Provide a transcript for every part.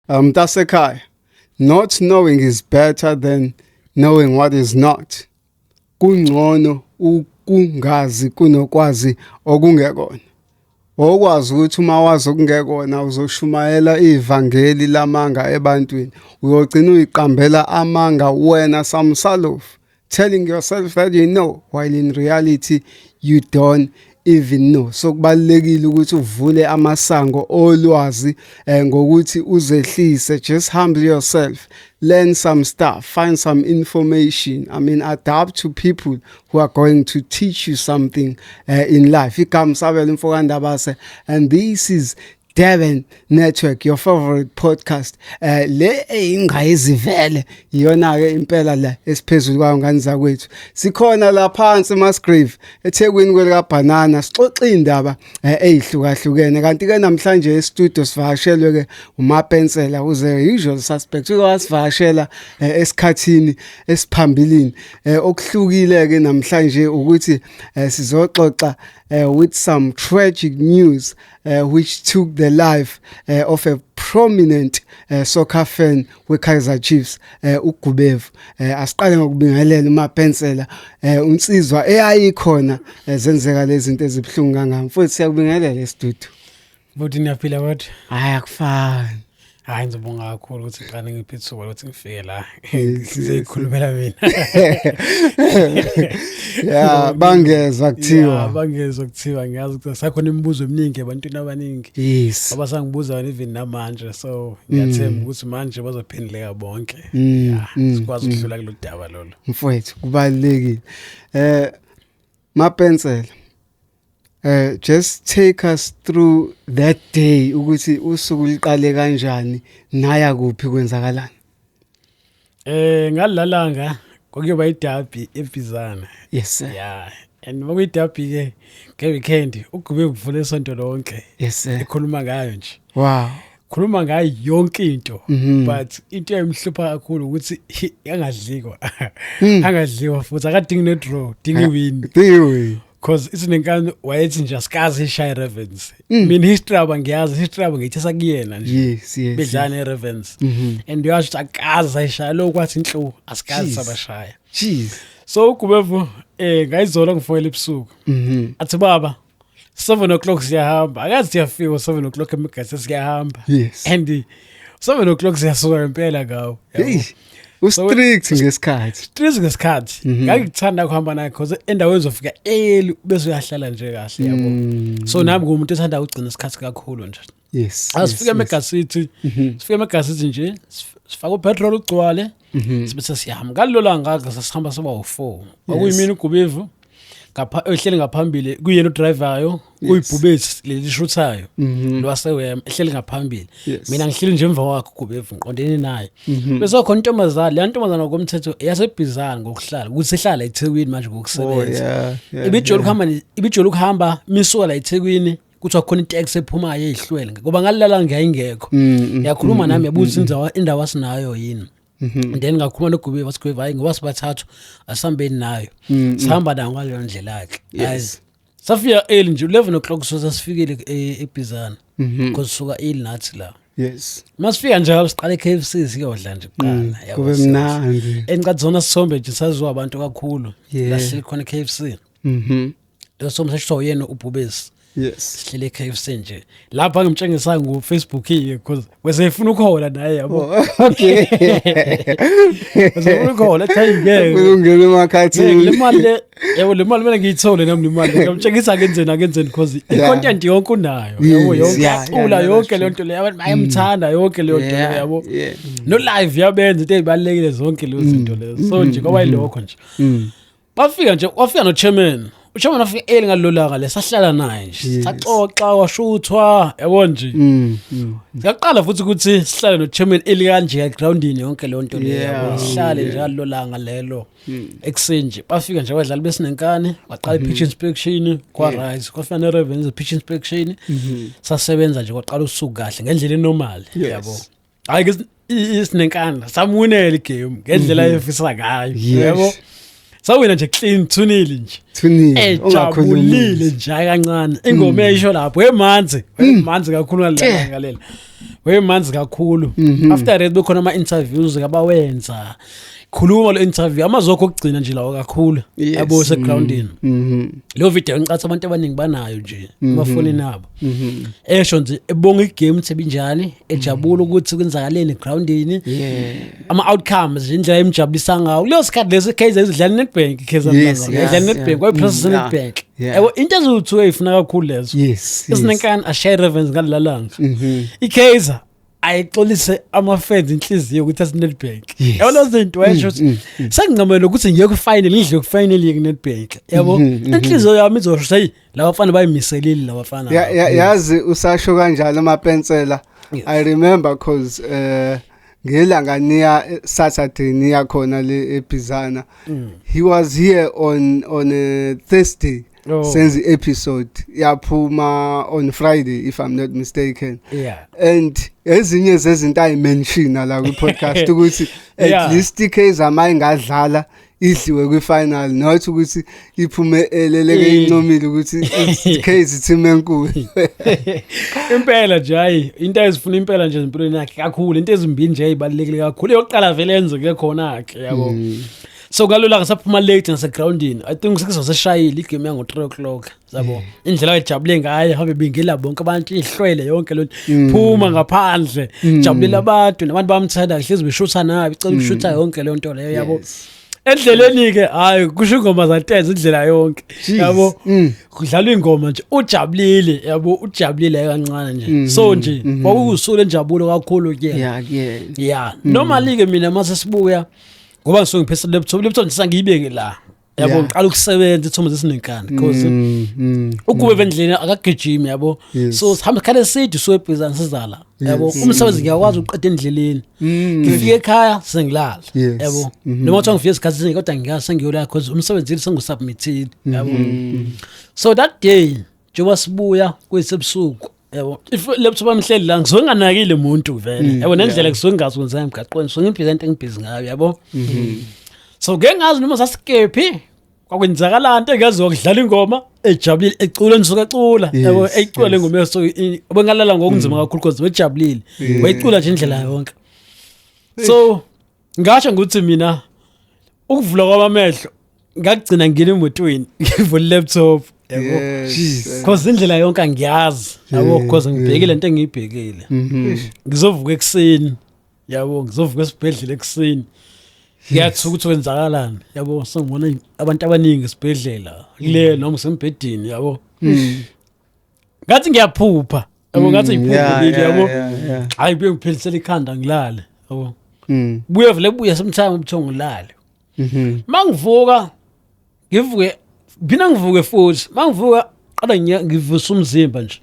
Mtasekhaya, not knowing is better than knowing what is not. Kungcono ukungazi kunokwazi okungekona. Okwazi ukuthi uma wazi okungekona uzoshumayela ivangeli lamanga ebantwini. Uyogcina uyiqambela amanga wena samsalofu, telling yourself that you know while in reality you don't even know. So kubalekile ukuthi uvule amasango olwazi ngokuthi uzehlise, just humble yourself, learn some stuff, find some information. Adapt to people who are going to teach you something in life. Igama Sabelo Mfokandabase, and this is Durban Network, your favorite podcast. Le ingayizivele iyona ke impela la esiphezulu kwayo ngani zakwethu. Sikhona la phansi Musgrave eThekwini kwelika Banana, sixoxa indaba ezihlukahlukene. Kanti ke namhlanje e-studio sivakashelwe ke uMapensela, uze usual suspect. Uyasivakashela esikhathini esiphambilini. Okuhlukile ke namhlanje ukuthi sizoxoxa with some tragic news which took the life of a prominent soccer fan we-Kaizer Chiefs, uGubevu. Asiqale ngokubingelela uMapensela, unsizwa eyayikhona zenzeka lezi zinto ezibhlungu kangaka. Mfowethu siyakubingelela e-studio. Buthi niyaphila kodwa? Hayi akufani. Hayi ngizobonga kakhulu ukuthi ngqane ngiphe ithuba lokuthi ngifike la. Sizoyikhulumela mina. Yeah, bangezwa kuthiwa. Yeah, bangezwa kuthiwa. Ngiyazi ukuthi sakhona imibuzo eminingi ebantwini abaningi. Yes. Abasangibuza even namanje, so ngiyathemba ukuthi manje bazophenduleka bonke. Sikwazi ukudlula kulolu daba lolo. Mfowethu kubalekile. Mapensela. Just take us through that day ukuthi usuku liqale kanjani, naya kuphi kwenzakalani. Ngalalanga kwakuyoba iderby eBizana. Yes sir. Yeah, and makuyiderby ke weekend ugube kuvule isonto lonke. Yes sir. Ekhuluma ngayo nje. Wow. Khuluma ngayo yonke into, but into emhlupha kakhulu ukuthi angadlikwa. Angadliwa futhi akadingi ne draw, dingi win. Because isinenkani wayethi nje asikazi ishaya Ravens. Mina history abangiyazi, history abangithesa kuyena nje. Yes. Bedlana Ravens. And uyasho akazi ayishaya lo kwathi inhlo asikazi sabashaya. Jeez. So uGubevu ngayizola ngifoyela ebusuku. Athi baba 7:00 siyahamba. Akazi siyafika 7:00 emigasi siyahamba. Yes. And 7:00 siyasuka impela ngawo. Strict ngesikhathi. Strict ngesikhathi. Ngikuthanda ukuhamba naye because endaweni uzofika early bese uyahlala nje kahle yabo. So nami ngumuntu ethanda ukugcina isikhathi kakhulu nje. Yes. Asifika eMegacity, sifika eMegacity nje, sifaka upetrol ugcwale, sibese siyahamba. Ngalola ngaka sasihamba soba u4. Akuyimini uGubevu. Ehleli ngaphambili kuyena udriver uyibhubesi leli shuthayo lwasewema ehleli ngaphambili, mina ngihleli nje emva kwakhe uGubevu ngiqondene naye. Bese khona intombazana, le ntombazana ngokomthetho yaseBizana ngokuhlala ukuthi ehlala eThekwini manje ngokusebenza. Ibijolo ukuhamba misuka la eThekwini kuthi khona itaxi ephumayo eyihlwele ngoba ngalala ngiyayingekho. Yakhuluma nami yabuza indawo asinayo yini. Then ngakhuluma noGubevu wasigweva hayi ngoba sibathathu asihambeni nayo. Sihamba nayo ngaleyo ndlela yakhe. Yes. Safika early nje 11:00 so sasifikile eBizana. Because suka early nathi la. Yes. Masifika njalo siqale KFC siyodla nje kuqala. Kube mnandi. Enqadzona sisombe nje saziwa abantu kakhulu. La sikhona KFC. Lo sombe sasho yena uBhubesi. Yes. Sihlele KFC nje. Lapha ngimtshengisa ngoFacebook because wesefuna ukhola naye yabo. Okay. Wesefuna ukhola time ngeke. Ungena emakhathini. Le mali yabo, le mali mina ngiyithole nami imali. Ngimtshengisa akenzeni because icontent yonke unayo. Yabo yonke yonke le nto le abantu bayamthanda yonke le nto yabo. No live yabenza into ezibalekile zonke lezo zinto lezo. So nje ngoba ilokho nje. Bafika nje wafika nochairman. Uchairman afika early ngalolanga lesahlala naye nje. Saxoxa washuthwa yabo nje. Ngaqala futhi ukuthi sihlale nochairman early kanje groundini yonke le nto le yabo. Sihlale nje ngalolanga lelo. Exenje bafika nje abadlali besinenkane waqala pitch inspection kwa rise kwafana neRavens pitch inspection. Sasebenza nje kwaqala usuku kahle ngendlela enormal yabo. Hayi ke isinenkane samunela igame ngendlela efisa ngayo yabo. Sawina nje clean thunile nje. Ejabulile nje kancane. Ingoma eyisho lapho emanzi kakhulu ngalela. wemanzi kakhulu after that bekhona ama interviews abawenza khuluma lo interview amazokho okugcina nje lawo kakhulu yabo se groundini lo video ngicatha abantu abaningi banayo nje amafoni nabo esho nje ebonga igame sebinjani ejabula ukuthi kwenzakaleni groundini ama outcomes indlela emjabulisa ngawo leyo sikhathi lesi case ezidlala Nedbank idlala Nedbank kwa process Nedbank yabo into ezuthu efuna kakhulu lezo isinenkani a share events ngalalanga icase ayixolise ama-fans inhliziyo ukuthi asi-Nedbank yabo lezo zinto wayesho senginqamela ukuthi ngiye ku-final indlu yoku-final ye-Nedbank yabo inhliziyo yami izosho sayi laba bafana bayimiselile laba bafana yazi usasho kanjalo amapensela I remember cause ngelanga niya Saturday niya khona le eBizana he was here on a Thursday since the episode yaphuma on Friday if I'm not mistaken and ezinye zezinto ayimention la ku podcast ukuthi at least case amayingadlala idliwe kwi final not ukuthi iphume eleleke incomile ukuthi case team enkulu impela nje hayi into ezifuna impela nje empilweni yakhe kakhulu into ezimbili nje ezibalekile kakhulu yokuqala vele enze ke khona yakhe yabo so kalula ngasaphuma late ngase groundini I think sikuzoseshayile igame yango 3 o'clock yabo indlela ayijabule ngayo habe bingela bonke abantu ihlwele yonke lonto phuma ngaphandle jabulela abantu nabantu bamthanda hlezi beshutha nayo icela ukushutha yonke le nto leyo yabo endleleni ke hayi kusho ingoma zateza indlela yonke yabo kudlalwa ingoma nje ujabulile yabo ujabulile kancane nje so nje kwakusuku lenjabulo kakhulu ke yeah normally ke mina mase sibuya ngoba ngisuke ngiphesa laptop ngisangiyibeke la yabo ngiqala ukusebenza ithomo zesinenkani because ukube vendleni akagijimi yabo so sihambe khale sithi so ebhizana sizala yabo umsebenzi ngiyakwazi uqeda endleleni ngifike ekhaya sengilala yabo noma uthi ngifike isikhathi kodwa ngiyasengiyola because umsebenzi sengusubmitted yabo so that day njengoba sibuya kwesebusuku yabo if laptop amhleli la ngizonganakile umuntu vele yabo nendlela ngizongazi kwenza emgaqweni so ngimpresent engibhizi ngayo yabo so ngengazi noma sasikephi kwakwenzakala into engaziwa kudlala ingoma ejabulile ecula nisuka ecula yabo ecula lengoma yeso bengalala ngokunzima kakhulu because wejabulile wayicula nje indlela yonke so ngasho ukuthi mina ukuvula kwamehlo ngagcina ngine emotweni ngivula laptop yabo because indlela yonke angiyazi yabo because ngibhekile into engiyibhekile ngizovuka ekseni yabo ngizovuka esibhedlela ekseni yathi ukuthi wenzakalani yabo sengibona abantu abaningi esibhedlela kule noma sembedini yabo ngathi ngiyaphupha yabo ngathi ngiphupha yabo hayi bengiphelisela ikhanda ngilale yabo buye vele buye sometimes ubuthongo ngilale mangivuka ngivuke bina ngivuke futhi mangivuka qala ngivusa umzimba nje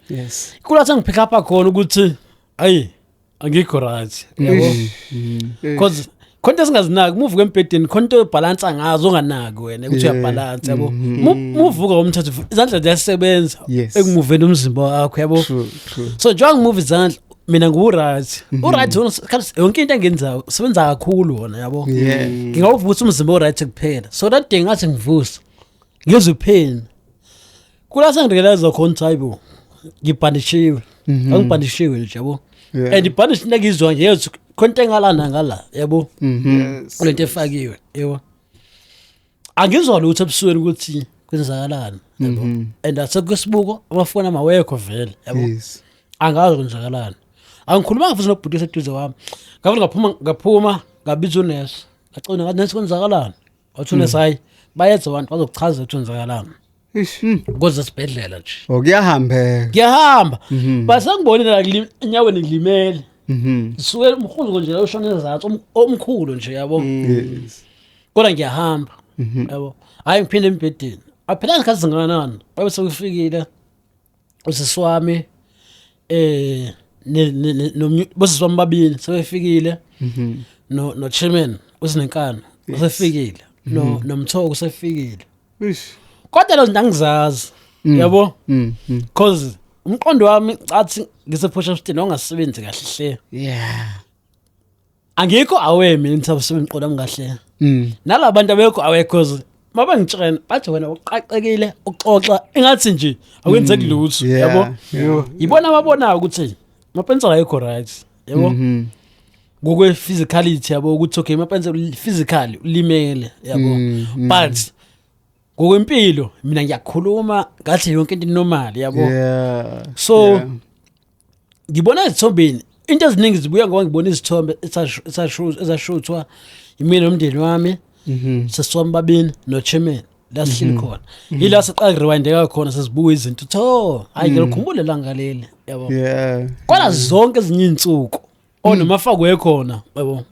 kula sengipick up khona ukuthi hayi angikho right yabo because konke singazinaki muvuka empedeni konke balance ngazo onganaki wena ukuthi uyabalance yabo muvuka umthathu izandla ziyasebenza ekumuveni umzimba wakho yabo so njengoba ngimuva izandla mina ngu-right u-right yonke into engenzayo usebenza kakhulu wona yabo ngingawuvusa umzimba o-right kuphela so that day ngathi ngivusa ngizwe pain kula sengirealize khona type ngibhandishiwe angibhandishiwe nje yabo and ibhandishi ngizwa nje yethi konke ngala yabo lento efakiwe yebo angizwa lutho ebusweni ukuthi kwenzakalani yabo and asekwesibuko amafoni amawekho vele yabo angazi kwenzakalani angikhuluma ngafuthi nobhuti eseduze wami ngaphuma ngabiza unesi ngacona ngathi nesi kwenzakalani wathi unesi hayi bayenza abantu bazokuchaza ukuthi kwenzakalani ngoze sibhedlela nje ngiyahamba base ngibone la enyaweni ngilimele suke umkhulu nje la ushona ezathu omkhulu nje yabo kodwa ngiyahamba yabo hayi ngiphinde embedeni aphela ngikhathi zinganani babe sekufikile usiswami bosiswami babili sebefikile no chairman usinenkani usefikile nomthoko usefikile kodwa lo zinto angizazi yabo because umqondo wami athi ngisephosha stini ongasebenzi kahle angikho aware mina ngisasebenza umqondo wami kahle nalabantu abekho aware because maba ngitshela bathi wena uqaqekile uxoxa engathi nje akwenzeki lutho yabo ibona ababona ukuthi mapensela ayikho right yabo ngokwe physicality yabo ukuthi okay mapenze physically ulimele yabo but ngokwempilo mina ngiyakhuluma ngathi yonke into normal yabo so ngibona izithombeni into eziningi zibuya ngoba ngibona izithombe ezashuthwa imina nomndeni wami sesizwami babini no chairman la sihleli khona ila siqala rewindeka khona sesibuka izinto tho hayi ngikhumbule la ngaleli yabo kwala zonke ezinye insuku onomafako ekhona yabo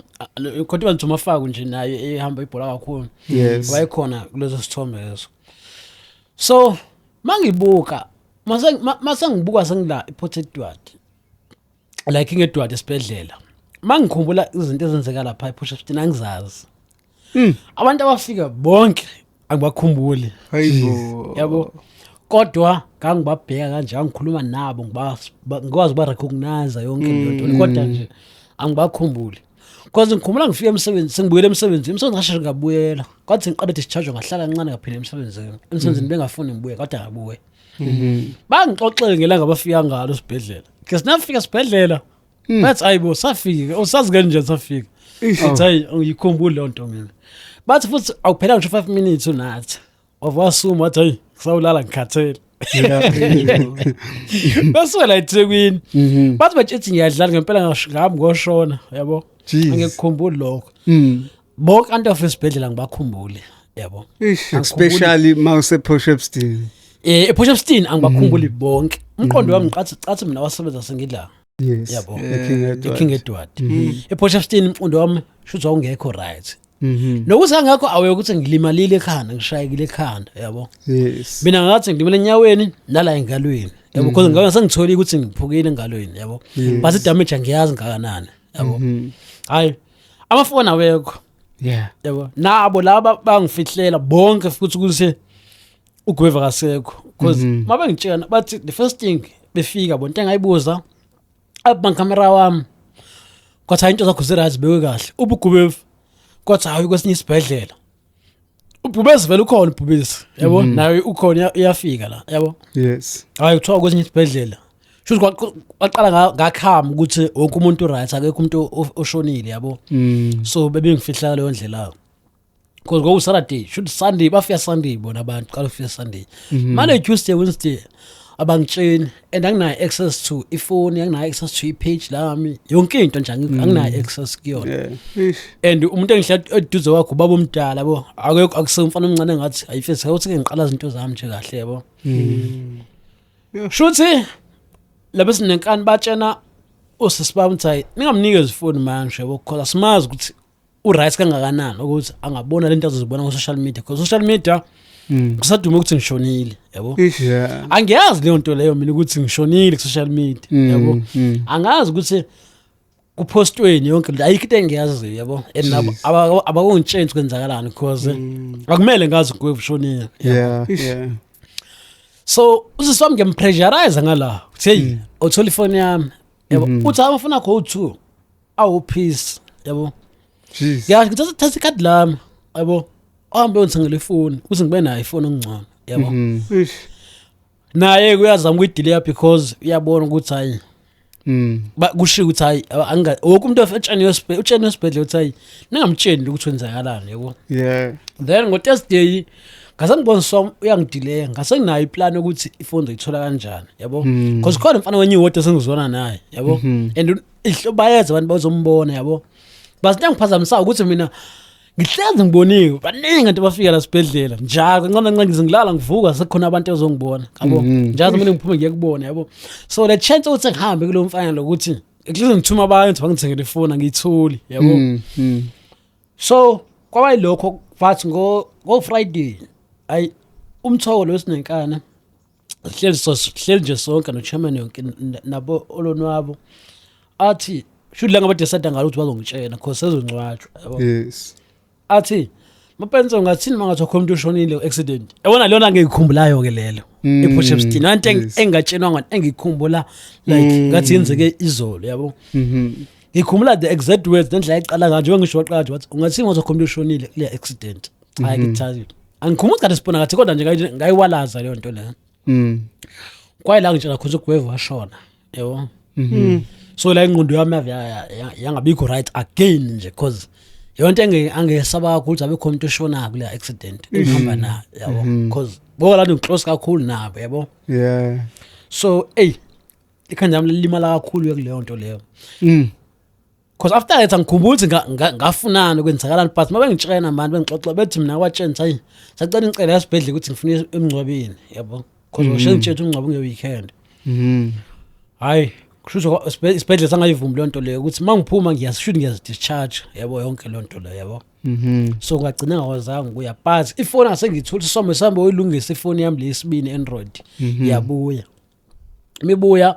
kodwa nje umafako nje naye ehamba ibhola kakhulu wayekhona kulezo sithombe lezo so mangibuka masangibuka sengila iPort Edward like ngedward esibedlela mangikhumbula izinto ezenzeka lapha ePort Shepstone angizazi abantu abafika bonke angibakhumbuli yabo kodwa ngangibabheka kanje angikhuluma nabo ngikwazi ba recognize yonke into kodwa nje angibakhumbuli because ngikhumbula ngifika emsebenzini sengibuyela emsebenzini ngasho ngabuyela kwathi ngiqale discharge ngahlala kancane ngaphila emsebenzini bengafuni ngibuye kodwa ngabuye bangixoxele ngelanga abafika ngalo esibedlela ke sinafika esibedlela bathi ayibo safika usazi kanjani safika hayi ngikhumbula lo nto mina bathi futhi awuphela nje 5 minutes unathi wavasuma wathi hayi sawulala ngikhathele basuka eThekwini bathi bathi ngiyadlala ngempela ngami ngoshona yabo angikukhumbula lokho bonke abantu afesibedlela ngibakhumbule yabo especially mawuse Port Shepstone ePort Shepstone angibakhumbuli bonke umqondo wami ngicathi mina wasebenza sengidla yabo King Edward ePort Shepstone umqondo wami shuthi awungekho right nokuthi angakho awe ukuthi ngilimalile ekhanda ngishayekile ekhanda yabo mina ngathi ngilimele enyaweni nala engalweni yabo because ngabe sengitholi ukuthi ngiphukile engalweni yabo but idamage angiyazi ngakanani yabo hayi amafoni awekho yabo nabo laba bangifihlela bonke futhi ukuthi ugweva kasekho because mabengitshela bathi the first thing befika bonke ngayibuza abankamera wami kwathi into zakho zirazi beke kahle ubugubeve kwathi hayi kwesinye isibedlela ububezi vele ukhona ububezi yabo naye ukhona iyafika la yabo hayi uthiwa kwesinye isibedlela shuthi kwaqala ngakhama ukuthi wonke umuntu right akekho umuntu oshonile yabo so bebengifihla leyo ndlela because go Saturday shuthi Sunday bafika Sunday bona abantu qala ufika Sunday Monday Tuesday Wednesday abangitsheni and anginayo access to ifoni anginayo access to ipage lami yonke into nje anginayo access kuyona and umuntu engihlala eduze wakho baba omdala yabo akekho akusemfana omncane ngathi ayifese ukuthi ke ngiqala izinto zami nje kahle yabo shuthi laba sinenkani batshena usisibamthayi ningamnikeza ifoni manje yabo because asimazi ukuthi uright kangakanani ukuthi angabona lento azozibona ku social media because social media kusadume ukuthi ngishonile yabo angiyazi leyo nto leyo mina ukuthi ngishonile ku social media yabo angazi ukuthi kupostweni yonke ayikho into engiyazi yabo and nabo abakungitshela kwenzakalani because akumele ngazi ngishonile so usiswami ngempressurize ngala uthi uthola ifoni yami yabo uthi amafuna kho u2 awu peace yabo ngithatha ikhadi lami yabo ahambe ngithengele ifoni ukuthi ngibe nayo ifoni engcono yabo naye kuyazama ukuyidelay because uyabona ukuthi hayi kushiya ukuthi hayi wonke umuntu utsheni yosibhedlela uthi hayi ningamtsheni ukuthi wenzakalani yabo then ngo Thursday ngazangibona so uyangidelay ngase nginayo iplan ukuthi ifoni zoyithola kanjani yabo because khona mfana wenye iwode sengizona naye yabo and ihlobayeza abantu bazombona yabo basi ngiphazamisa ukuthi mina ngihlezi ngiboniwe baningi abantu bafika la sibedlela njalo kancane ngizingilala ngivuka sekukhona abantu ezongibona yabo njalo mina ngiphume ngiyekubona yabo so the chance ukuthi ngihambe kulo mfana lokuthi ngihlize ngithuma abantu bangithengele ifoni ngiyithuli yabo so kwaba yilokho bathi ngo Friday ay umthoko lo sinenkana sihleli nje sonke no chairman yonke nabo olonwabo athi shudla ngabe decide ngalo ukuthi bazongitshela because sezongcwatshwa yabo athi mapenze ngathini mangathi khona umuntu ushonile accident yabona lona ngikukhumbulayo ke lelo ePort Shepstone anti engatshenwa ngani engikhumbula like ngathi yenzeke izolo yabo ngikhumbula the exact words nendlela eqala kanje ngisho waqala wathi ungathi ngathi khona umuntu ushonile kule accident hayi ngithathi angikhumbuzi kathi sibona ngathi kodwa nje ngayiwalaza leyo nto leyo kwayila ngitshela khona ugweva washona yabo so la ingqondo yami yangabikho right again nje cause yonke angesaba kakhulu ukuthi abe khona umuntu oshona kule accident ehamba na yabo cause bola la close kakhulu nabo yabo so ikhanda yami limala kakhulu kuleyo nto leyo cause after that angikhumbuli ngafunana kwenzakalani but mabengitshena manje bengixoxa bethi mina kwatshena hayi sacela incela yasibhedle ukuthi ngifuna emncwabeni yabo cause ngishengitshela umncwabo ngeweekend hayi kusho isibhedle sangayivumi le nto leyo ukuthi mangiphuma ngiyaz-discharge yabo yonke le nto leyo yabo so ngagcina ngawazanga ukuya but ifoni ngasengithola isombe sambe oyilungisa ifoni yami lesibini Android yabuya imibuya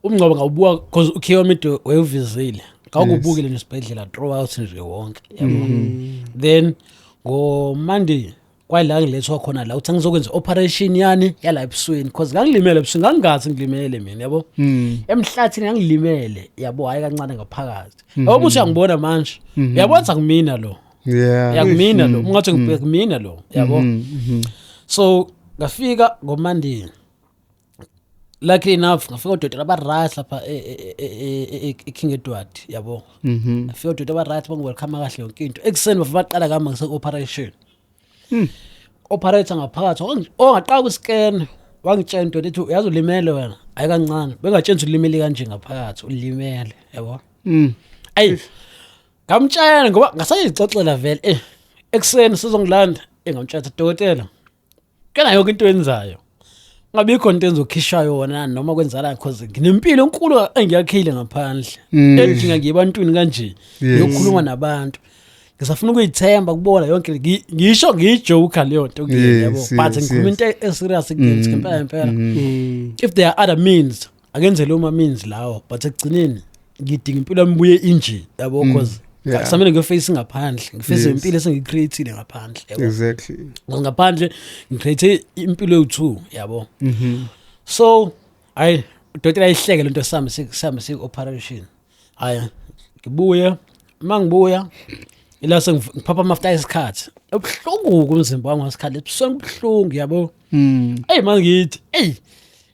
umncwabo ngawubuka cause ukhiyomido wayuvizile ngakubukile nesibhedlela throughout nje wonke yabo then ngo Monday kwayila ngilethwa khona la uthi ngizokwenza operation yani yala ebusweni because ngangilimele ebusweni ngangazi ngilimele mina yabo emhlathini ngangilimele yabo hayi kancane ngaphakathi yabo uthi uyangibona manje uyabona ngimina lo yakumina lo ungathi ngibhekimina lo yabo so ngafika ngo Monday luckily enough ngafika udokotela abaright lapha eKing Edward yabo ngafika udokotela abaright bangwelcome kahle yonke into ekseni bafaqala kama ngise operation operator ngaphakathi ongaqala uscan wangitshela into ethi uyazi ulimele wena hayi kancane bengatshela ulimele kanje ngaphakathi ulimele yabo ayi ngamtshela ngoba ngasayixoxela vele ekseni sizongilanda ngamtshela dokotela kana yonke into enzayo ngabikho into enzokhishwa yona noma kwenzala because nginempilo enkulu engiyakhile ngaphandle edinga ngiyebantwini kanje yokukhuluma nabantu ngisafuna ukuyithemba kubona yonke ngisho ngijoke leyo nto yabo but ngikhuluma into eserious against ngempela if there are other means akenze lo means lawo but ekugcineni ngidinga impilo embuye inje yabo because samele ngeface ngaphandle ngeface impilo esengicreateile ngaphandle yabo exactly ngaphandle ngicreate impilo yo2 yabo so ay udokotela ayihleke lento sami operation haya ngibuya mangibuya ila sengiphapha after isikhathi ebuhlungu kumzimba wangu ngesikhathi ebusweni buhlungu yabo manje ngithi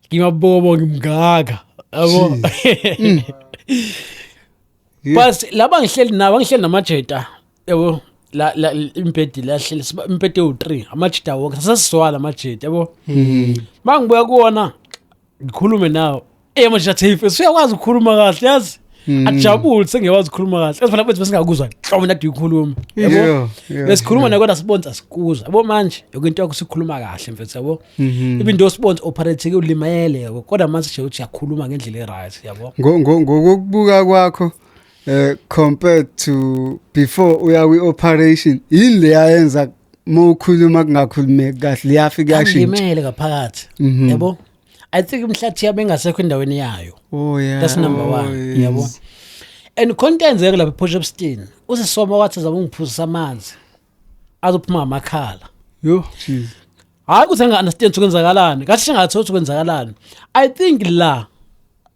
ngimabobo ngimgaga yabo bas laba ngihleli namajeta yabo la impedi la hleli impedi u3 amajeta wonke sasizwala amajeta yabo mangibuya kuona ngikhulume nawo manje athi usuyakwazi ukukhuluma kahle yazi ajabule sengiyawazi ukukhuluma kahle esifana bethu besingakuzwa hlobo nadi ukhuluma yabo besikhuluma nakwena sibonza sikuzwa yabo manje yokinto yokusikhuluma kahle mfethu yabo ibinto sponsor operate ulimayele yabo kodwa manje nje uthi yakhuluma ngendlela eright yabo ngokubuka kwakho compared to before uya operation ile yayenza mokhuluma kungakhulumeki kahle yafika yashintsha ngimele ngaphakathi yabo I think imhlathi yami engasekho endaweni yayo that's number 1 yabo and content zeke lapha ePotchefstroom usisoma wathi zaba ungiphuzisa amanzi azophuma amakhala jeez hayi ukuthi understand ukwenzakalani kathi singathothi ukwenzakalani I think la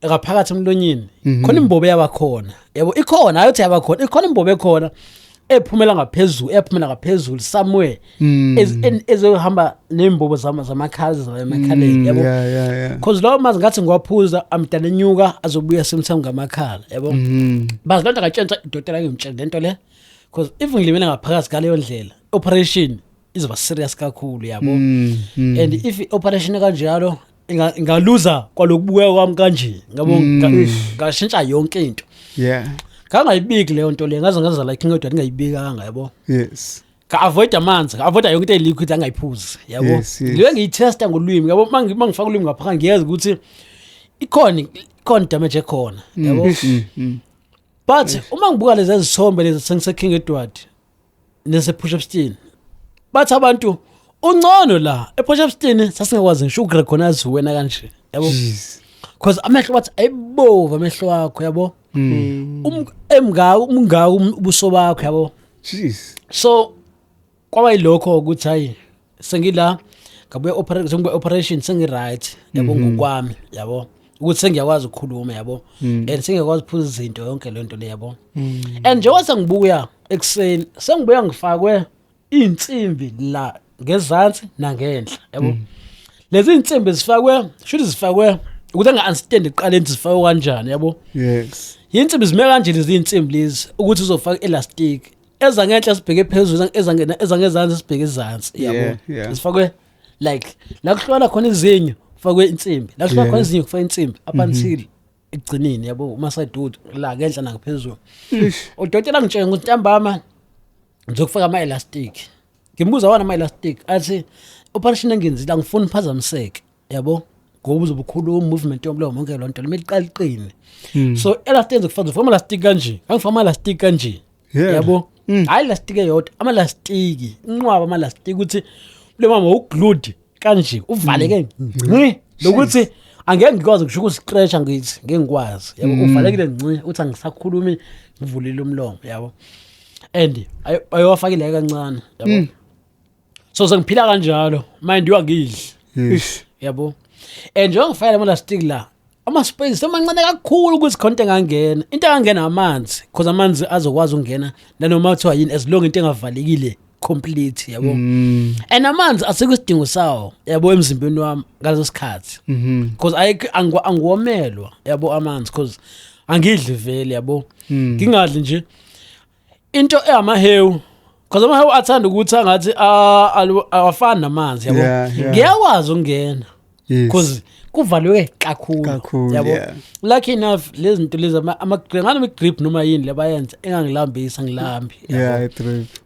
ngaphakathi emlonyeni khona imbobo yabakhona yabo ikhona ayothi yabakhona ikhona imbobo ekhona ephumela ngaphezulu somewhere ezohamba nembobo zamakhala zamakhaleni yabo because lawo mazi ngathi ngiwaphuza amdala enyuka azobuya semthenga ngamakhala yabo bazi lonto akatshentsha idokotela ngimtshela lento le because if ngilimela ngaphakathi ngaleyo ndlela operation izoba serious kakhulu yabo and if operation kanjalo ingaluza kwalokubuya kwami kanje ngabo ngashintsha yonke into ngangayibiki leyo nto le ngaze like ngedwa ngingayibikanga yabo yes ka avoid amanzi avoid yonke into eliquid angayiphuzi yabo liwe ngiyitesta ngolwimi yabo mangifaka ulwimi ngaphakathi ngiyazi ukuthi ikhona damage ekhona yabo but uma ngibuka lezi zisombe lezi sengiseKing Edward nesePotchefstroom bathi abantu ungcono la ePotchefstroom sasingakwazi ngisho ukurecognize wena kanje yabo because amehlo bathi ayibova amehlo wakho yabo umngaka ubuso bakho yabo jeez so kwaba yilokho ukuthi hayi sengila ngabuye operation sengi right yabo ngokwami yabo ukuthi sengiyakwazi ukukhuluma yabo and sengiyakwazi ukuphuza izinto yonke lento le yabo and njengoba sengibuya ekseni sengibuya ngifakwe insimbi la ngezansi nangenhla yabo lezi insimbi zifakwe should zifakwe ukuthi anga-understand iqaleni zifakwe kanjani yabo. Yes. Insimbi zime kanje lezi insimbi lezi ukuthi uzofaka elastic ezangenhla sibheke phezulu ezangezansi sibheke ezansi yabo. Sifakwe like la kuhlala khona izinyo fakwe insimbi la kuhlala khona izinyo kufaka insimbi up until ekugcineni yabo uma sayidudu la ngenhla nangaphezulu. Udokotela ngitshela ukuthi ntambama ngizokufaka ama elastic. Ngimbuza wona ama elastic athi operation engenzile angifuni phazamiseke yabo ngoba uzobukhuluma movement yomlomo wonke lonto lemiqala iqine. So elastic ngizofaka ufama elastic kanje angifama elastic kanje yabo. Hayi elastic eyodwa ama elastic inqwaba ama elastic ukuthi le mama uglued kanje uvaleke ngci lokuthi angeke ngikwazi kusho ukuthi stretch ngithi ngeke ngikwazi yabo uvalekile ngci uthi angisakhulumi ngivulile umlomo yabo. And ayowafakile kancane yabo. So sengiphila kanjalo mind wangidli yabo. And njengoba ngifayela ama elastic la ama space semancane kakhulu ukuthi content engangena into engangena amanzi because amanzi azokwazi ukungena nanoma kuthiwa yini as long into engavalekile complete yabo. And amanzi asekusidingo sawo yabo emzimbeni wami ngaleso sikhathi because angiwomelwa yabo amanzi because angidli vele yabo. Ngingadli nje into eyamahewu because amahewu athanda ukuthi angathi awafani namanzi yabo. Ngiyakwazi ukungena because kuvalwe kakhulu yabo. Lucky enough lezi zinto lezi ama grip noma yini lebayenza engangilambisa ngilambi yabo.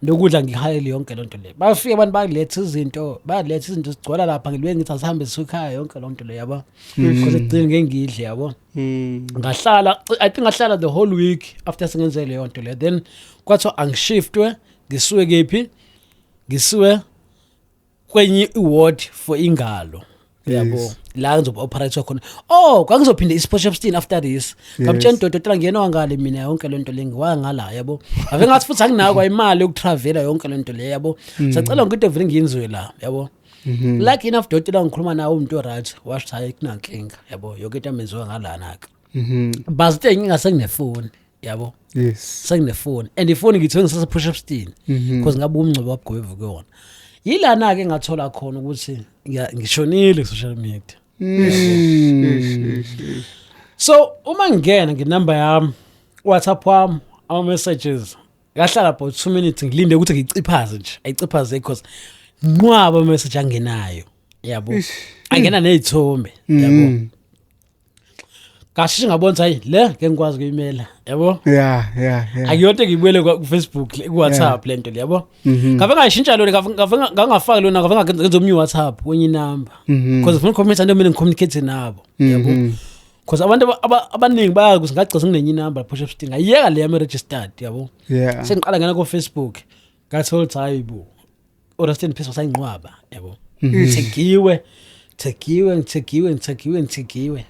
Lokudla ngihayele yonke lonto le bafike abantu baletha izinto sigcwala lapha ngiliwe ngithi asihambe sikhaya yonke lonto le yabo because egcini ngengidle yabo. Ngahlala I think ngahlala the whole week after sengenze le yonto le then kwathiwa angishiftwe ngisuke kephi ngisuke kwenye iward for ingalo yabo la ngizoba operate khona. Kwangizophinde iSportshopstein after this ngamtshela udokotela ngiyena wangale mina yonke lento le ngiwangala yabo ave ngathi futhi anginakwa imali yokutravela yonke lento le yabo. Sacela ngikude vele ngiyenzwe la yabo. Like enough udokotela ngikhuluma nawe umuntu right washo hayi kunankinga yabo yonke into amenziwe ngala naka. But ngingasenginefoni yabo. Senginefoni and ifoni ngithenge ngisaseSportshopstein because ngabe umncebo wabugwevu kuyona. Yilana ke ngathola khona ukuthi ngishonile social media. So uma ngena nginumber yami WhatsApp wami ama messages ngahlala about 2 minutes ngilinde ukuthi ngiciphaze nje ayiciphaze because nqwaba message angenayo yabo. Angena nezithombe yabo. Kashi ngabona hayi le ngeke ngikwazi ukuyimela yabo. Akuyonto ngibuyele ku Facebook ku WhatsApp lento le yabo. Ngave ngashintsha lona ngangafaka lona ngave ngenza umnye WhatsApp kwenye number because ufuna comment into mina ngicommunicate nabo yabo. Because abantu abaningi bayazi ukuthi ngagcisa nginenye number Sportshopstein ayiyeka le yami registered yabo. Sengiqala ngena ku Facebook ngathola hayi bo Orastin phezulu sayinqwaba yabo. Thekiwe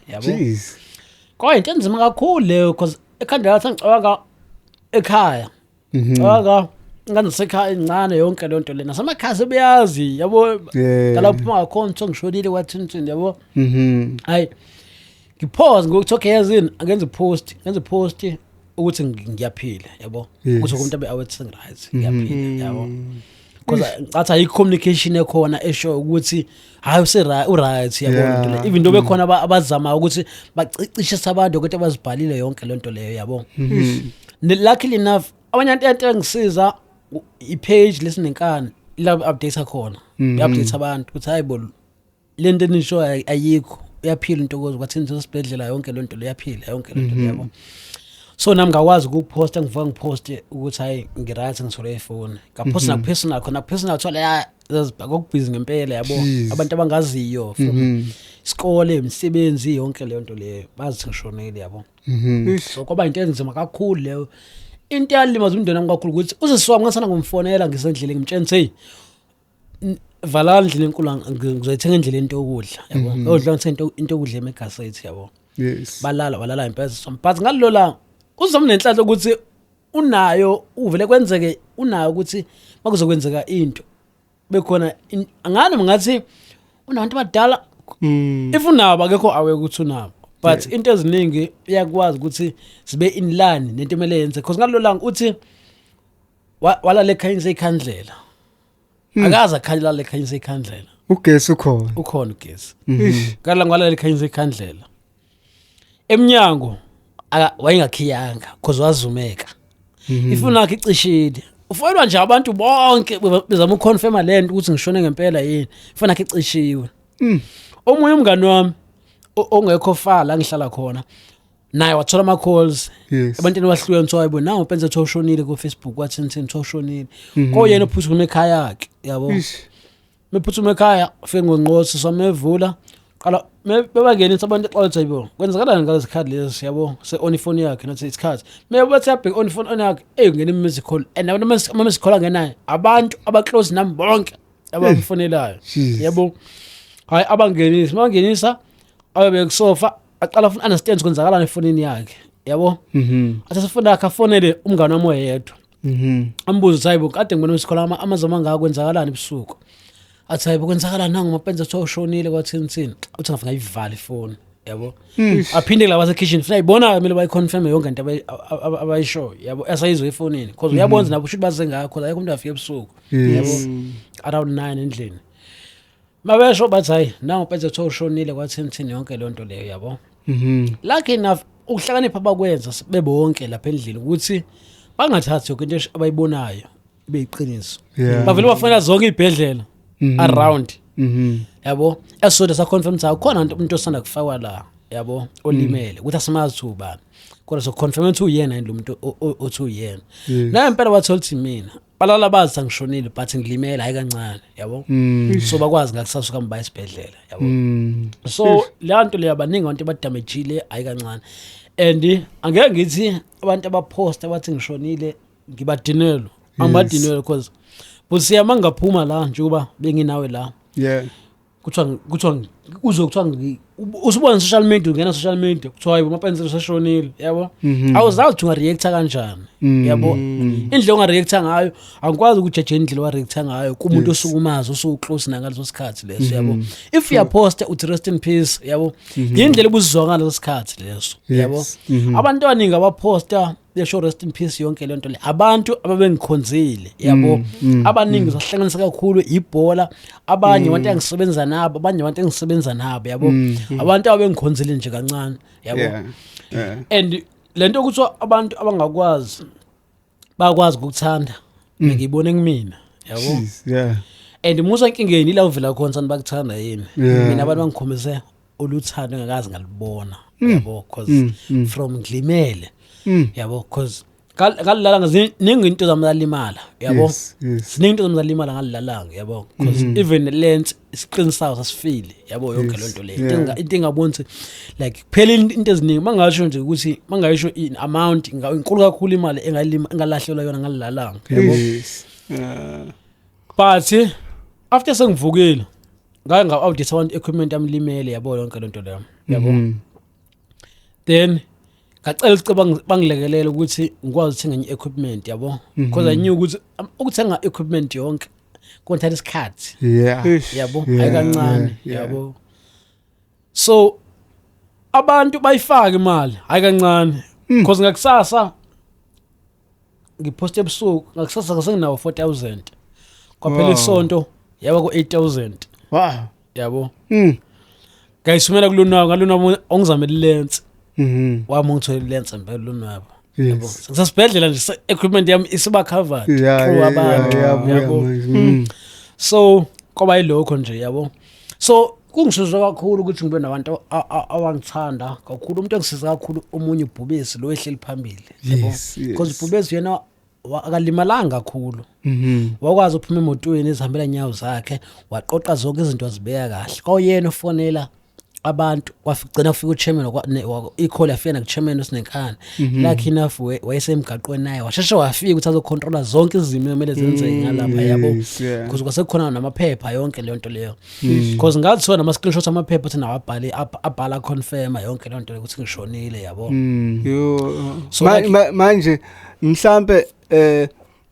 yabo. Into enzima kakhulu leyo because ekhanda lathi ngicabanga ekhaya. Ngicabanga ngangisekhaya incane yonke lonto lena. Samakhaya sebeyazi yabo. Kalapho ngakhona ukuthi ngishonile kwathini yabo. Hayi. Ngipause ngokuthoke yazini ngenze post ukuthi ngiyaphila yabo. Ukuthi umuntu abe aware right ngiyaphila yabo. Because ngathi ayi communication ekhona esho ukuthi hayi right yabo. Even though bekhona abazama ukuthi bacicishe sabantu ukuthi abazibhalile yonke lento leyo yabo. Luckily enough abanye into engisiza i-page lesinenkani la update khona. Update abantu ukuthi hayibo lento enisho ayikho uyaphila intokozo kwathi nisesibhedlela yonke lento le yaphila yonke lento yabo. So nami ngakwazi ukuposta ngivuka ngiposte ukuthi hayi ngiright ngisole ifone. Ngaposta na personal khona personal thola okubhizi ngempela yabo. Abantu abangaziyo from isikole imisebenzi yonke le nto leyo bazi ngishonele yabo. So kwaba into enzima kakhulu leyo. Into yalimaza umndeni wami kakhulu ukuthi uzisiwami ngasana ngomfonela ngisendlele ngimtshela hey vala endlini enkulu ngizoyithenga endleleni into yokudla yabo. Odla ngithenga into yokudla emegasethi yabo. Balala impela but ngalola uzomna nenhlanhla ukuthi unayo uvele kwenzeke unayo ukuthi makuzokwenzeka into bekhona angani ngathi unabantu abadala if unabo akekho awe ukuthi unabo but into eziningi uyakwazi ukuthi sibe in line nento emele yenze because ngalola uthi wala lekhaya sekhandlela akaza khala lekhaya sekhandlela ugesi ukhona ugesi ngala ngwala lekhaya sekhandlela Eminyango wayengakhiyanga because wazumeka. Ifuna yakhe icishile. Ufonelwa nje abantu bonke bezama uconfirma lento ukuthi ngishone ngempela yini. Ifuna yakhe icishiwe. Omunye umngani wami ongekho fala ngihlala khona. Naye wathola ama calls. Abantwana bahlukene nto ayibo nawo benze tho ushonile ku Facebook wathi nthini tho ushonile. Ko yena uphuthuma ekhaya yakhe, yabo. Mephuthuma ekhaya ufike ngqoqosi somevula. Qala bebangena abantu xathi ayibo. Kwenzakalani ngalesi card lesi yabo se on phone yakhe nathi isikhathi. Bathi abheke on phone yakhe ngene music call and ama music call angenayo. Abantu aba close nami bonke abamfonelayo. Yabo. Hayi abangenisa abe kusofa aqala ufuna understand kwenzakalani efonini yakhe yabo asefuna yakhe afonele umngane wami oyedwa ambuza hayibo kade ngibona usikhola amazama ngaka kwenzakalani ebusuku athi hayibo kwenzakalani nangu mapenza tho ushonile kwathini uthi ngafika ivala ifoni yabo aphinde la base kitchen funa ibona kumele bayiconfirm yonke into abayisho yabo asayizwe efonini because uyabona nabo should baze ngakho la umuntu afike ebusuku yabo around 9 endlini mabesho bathi hayi nangu penze tho ushonile kwathini yonke le nto leyo yabo lucky enough ukuhlakanipha abakwenza bebonke lapha endlini ukuthi bangathathi yonke into abayibonayo beyiqiniso bavele bafuna zonke ibhedlela around yabo esoda sa confirm sa khona umuntu osanda kufakwa la yabo olimele ukuthi asimazi ubani kodwa so confirm ukuthi uyena lo muntu othi uyena na impela batholthi mina balala bazi ngishonile but ngilimela hayi kancane yabo so bakwazi ngakusasuka mba esibhedlela yabo so leyanto le abaningi abantu abadamagile hayi kancane and angeke ngithi abantu abapost abathi ngishonile ngibadinelo amadinelo because busiya mangaphuma la njengoba benginawe la kuthiwa uzokuthiwa usubona social media ungena social media kuthiwa hayibo mapenze usashonile yabo awuzazi ukuthi ungareacta kanjani yabo indlela ongareacta ngayo angikwazi ukujeje indlela wareacta ngayo kumuntu osukumazi osuclose nangaleso sikhathi leso yabo if you post uthi rest in peace yabo indlela ebuzizwa ngaleso sikhathi leso yabo abantu abaningi abaposta besho rest in peace yonke lento le abantu ababengikhonzile yabo abaningi sahlanganisa kakhulu ibhola abanye abantu engisebenza nabo abanye abantu engisebenza nabo yabo abantu ababengikhonzile nje kancane yabo and lento ukuthi abantu abangakwazi bakwazi ukuthanda ngibone kumina yabo and musa inkingeni la uvela khona sana bakuthanda yini mina abantu bangikhombise oluthando ngakazi ngalibona yabo because from Glimele yabo because ngalala ngaziningi into zamzalimala yabo siningi into zamzalimala ngalilalanga yabo because even length isiqinisayo sasifile yabo yonke lonto le into engabonzi like phela into eziningi mangasho nje ukuthi mangayisho in amount inkulu kakhulu imali engalahlelwa yona ngalilalanga yabo but after sengivukile ngake nga-audit abantu equipment yamlimele yabo yonke lonto leyo yabo then ngacela ukuthi bangilekelele ukuthi ngikwazi ukuthenga equipment yabo because I knew ukuthi ukuthenga equipment yonke kontatha isikhathi yabo hayi kancane yabo so abantu bayifaka imali hayi kancane because ngakusasa ngiposte ebusuku ngakusasa ngasenginawo 4,000 kwaphela isonto yaba ku 8,000 wow yabo ngayisumela kulona ongizamela lens wami ngithola lens empela lonwabo yabo sasibhedlela nje equipment yami isiba covered through abantu yabo so koba yilokho nje yabo so kungishizwa kakhulu ukuthi ngibe nabantu awangithanda kakhulu umuntu engisiza kakhulu omunye uBhubesi lo ehleli phambili yabo because uBhubesi yena akalimalanga kakhulu wakwazi ukuphuma emotweni ezihambela inyawo zakhe waqoqa zonke izinto azibeka kahle koyena ufonela abantu waficena ufika uchairman icall yafena kuchairman uSinekhane lucky enough wayesemgaqweni naye washesha wafika ukuthi azocontrola zonke izimo emele zenzeke ngalapha yabo because kwasekhona namaphepha yonke le nto leyo because ngathi sona ama screenshots amaphepha ukuthi nawo abhala confirm yonke le nto ukuthi ngishonile yabo so manje mhlambe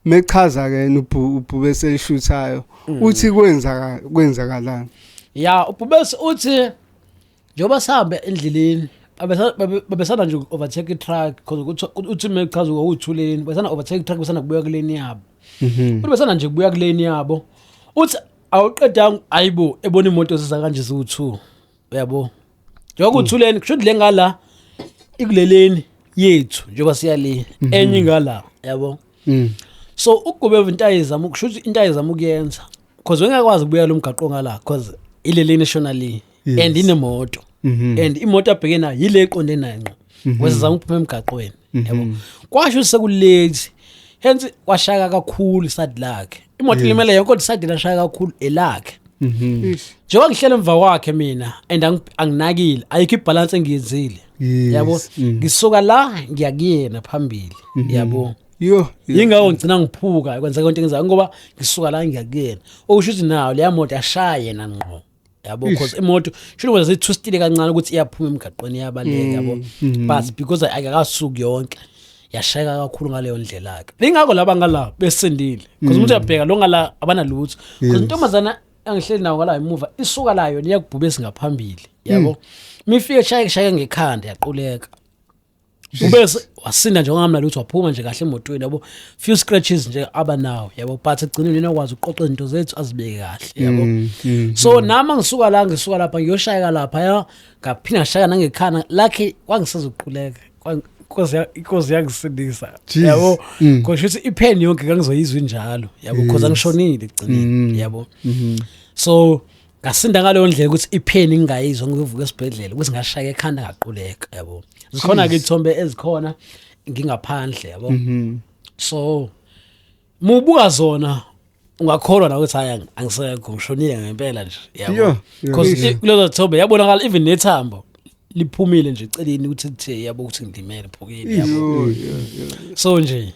mechaza ke uBhubesi elishuthayo uthi kwenzakalani ya uBhubesi uthi njoba sahambe endleleni babesana nje overtake i-truck because uthi mechaza ukuthuleni besana overtake i-truck besana kubuya kuleni yabo besana nje kubuya kuleni yabo uthi awuqedanga ayibo ebona imoto siza kanje ziwu2 yabo njengoba uthuleni kusho le ngala ikuleleni yethu njengoba siyale enye ngala yabo so ukugubeva into ayizama ukushuthi into ayizama ukuyenza because wengakwazi ukubuya lo mgaqo ngala because ilele nationally and inemoto and imoto abheke nayo yile eqonde nayo ngqo wesizama ukuphuma emgaqweni yabo kwasho sekulate hence kwashaka kakhulu iside lakhe imoto limele yonke iside lashaka kakhulu elakhe njengoba ngihlele emva kwakhe mina and anginakile ayikho ibalance engiyenzile yabo ngisuka la ngiyakuyena phambili yabo yingawo ngicina ngiphuka kwenza konke engizayo ngoba ngisuka la ngiyakuyena okusho ukuthi nawo leya moto ashaye yena ngqo yabo because imoto shilo kwenza ithustile kancane ukuthi iyaphuma emgaqweni yabaleka yabo but because akakasuki yonke yashayeka kakhulu ngaleyo ndlela yakhe lingakho laba ngala besindile because umuntu uyabheka lo ngala abanalutho because intombazana angihleli nawo ngala emuva isuka layo niyakubhube singaphambili yabo mifike shayeke ngekhanda yaquleka ubese wasinda nje ngamla lutho waphuma nje kahle emotweni yabo few scratches nje abanawo yabo but egcineni nokwazi uqoqa izinto zethu azibeke kahle yabo so nama ngisuka lapha ngiyoshayeka lapha ya ngaphinda ngashaya nangekhana lakhe kwangisezoquleka because yangisindisa yabo kusho ukuthi ipen yonke kangizoyizwa njalo yabo because angishonile egcineni yabo so ngasinda ngaleyo ndlela ukuthi ipen ingayizwa ngivuka esibhedlela ukuthi ngashaya ekhanda ngaquleka yabo zikhona ke ithombe ezikhona ngingaphandle yabo so mubuka zona ungakholwa na ukuthi hayi angisekho ngishonile ngempela nje yabo because kulezo thombe yabonakala even nethambo liphumile nje eceleni ukuthi yabo ukuthi ngidimele phokini yabo so nje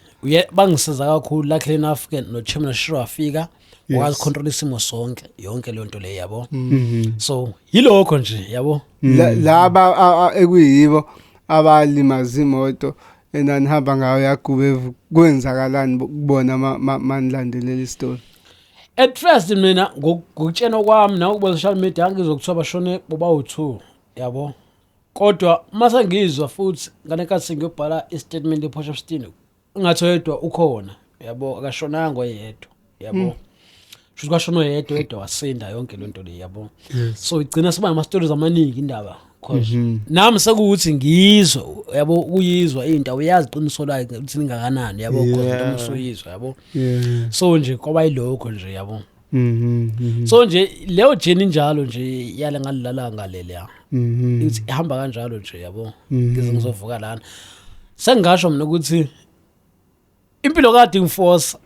bangisiza kakhulu luckily enough ke no Chairman Shiro afika wazi control isimo sonke yonke le nto le yabo so yilokho nje yabo laba ekuyibo abalimaza imoto enanihamba ngayo yagubeva kwenzakalani kubona manilandelela istory at first mina ngokutshena kwami na ukuba social media angizokuthiwa bashone boba u2 yabo kodwa mase ngizwa futhi nganekathi ngiyobhala istatement ePortia Stein ngathi oyedwa ukhona yabo akashonanga oyedwa yabo shuthi kwashona oyedwa wasinda yonke le nto le yabo so igcina siba nama stories amaningi indaba because nami sekuthi ngizwe yabo uyizwa into uyazi iqiniso lakhe ukuthi lingakanani yabo because into usuyizwa yabo so nje kwaba yilokho nje yabo so nje leyo journey njalo nje yale ngalala ngalele ya ithi ihamba kanjalo nje yabo ngize ngizovuka lana sengasho mina ukuthi impilo kade ngiforce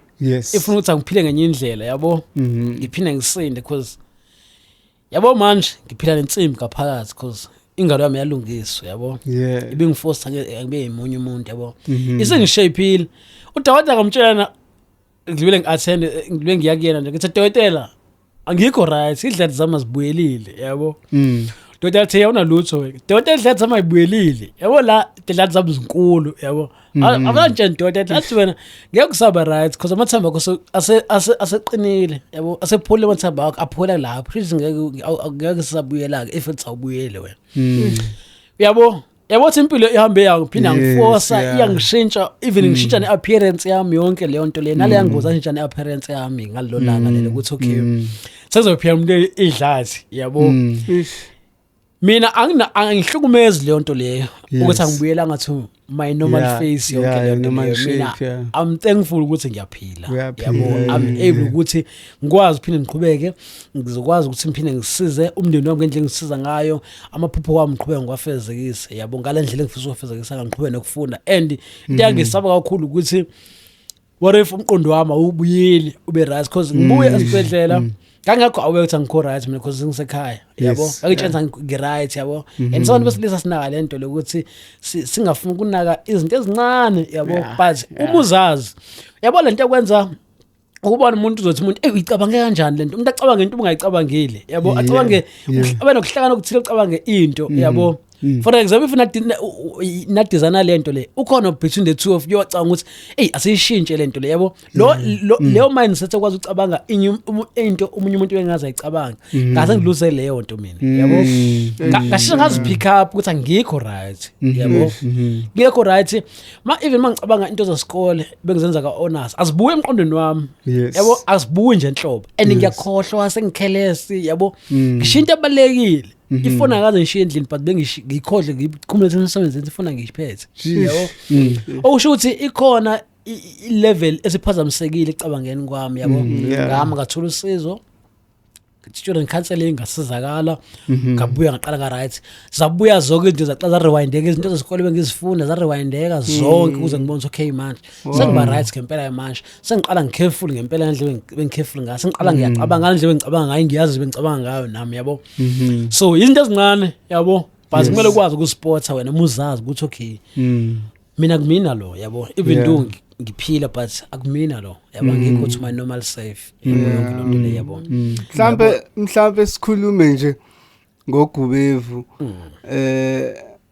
ifuna ukuthi angiphile ngenye indlela yabo ngiphinde ngisinde because yabo manje ngiphila nensimbi ngaphakathi because ingalo yami yalungiswa yabo ibingiforce ngibe imunye umuntu yabo isengishapile udawada ngamtshela ngibele ngiattend ngibele ngiyakuyena nje ngithi dawetela angikho right idlati zami azibuyelile yabo dawetela the yona lutho wena dawetela idlati zami ayibuyelile yabo la idlati zami zinkulu yabo abanje dawetela athi wena ngeke kusaba right because amathamba akho aseqinile yabo asephule amathamba akho aphola lapho please ngeke sisabuyela if it's awubuyele wena yabo yabothi impilo ihambe yayo ngiphinda ngiforsa iyangishintsha even ngishintsha neappearance yami yonke leyo nto le nale yangoza ngishintsha neappearance yami ngalelo langa lelo ukuthi okay sezophila umuntu idlazi yabo mina angihlukumezi leyo nto leyo ukuthi angibuyela ngathi my normal face yonke leyo nto mina I'm thankful ukuthi ngiyaphila yabo I'm able ukuthi ngikwazi ukuphinde ngiqhubeke ngizokwazi ukuthi ngiphinde ngisize umndeni wami ngendlela ngisiza ngayo amaphupho wami ngiqhubeke ngiwafezekise yabo ngalendlela engifisa ukufezekisa ngiqhubeke nokufunda and into yangisaba kakhulu ukuthi what if umqondo wami ubuyile ube right because ngibuye esibhedlela kangakho awukuthi ngikho right mina because ngisekhaya yabo akutshela ngi right yabo and someone besilisa sinaka lento lokuthi singafuna kunaka izinto ezincane yabo but umuzazi yabo lento ekwenza ukubona umuntu uzothi umuntu uyicabange kanjani lento umuntu acabanga into ungayicabangile yabo acabange abe nokuhlakana ukuthile ucabange into yabo for example if not design lento le ukhona between the two of you acanga ukuthi asishintshe lento le yabo leyo mindset ekwazi ucabanga into umunye umuntu engaza ayicabanga ngase ngiluse leyo nto mina yabo ngasho ngazi pick up ukuthi angikho right yabo ngikho right even mangicabanga into zesikole bengizenza ka honors asibuye emqondweni wami yabo asibuye nje enhlobo and ngiyakhohlwa sengikhelesi yabo ngishinto ebalekile ifona akaze ngishiye endlini but bengikhodle ngiqhumule emsebenzini ifona ngiyiphethe yabo okusho ukuthi ikhona i-level esiphazamisekile ecabangeni kwami yabo ngama ngathola usizo student counseling ngasizakala ngabuya ngaqala ka right zabuya zonke izinto zaqala rewindeka izinto zesikole bengizifunda za rewindeka zonke ukuze ngibone okay manje sengiba right ngempela manje sengiqala ngicareful ngempela ngendlela bengicareful ngayo sengiqala ngiyacabanga ngendlela bengicabanga ngayo ngiyazi bengicabanga ngayo nami yabo so izinto ezincane yabo but kumele ukwazi ukusporta wena muzazi ukuthi okay mina kumina lo yabo even though ngiphila but akumina lo yabo ngikho to my normal safe yonke lonto le yabo mhlambe sikhulume nje ngoGubevu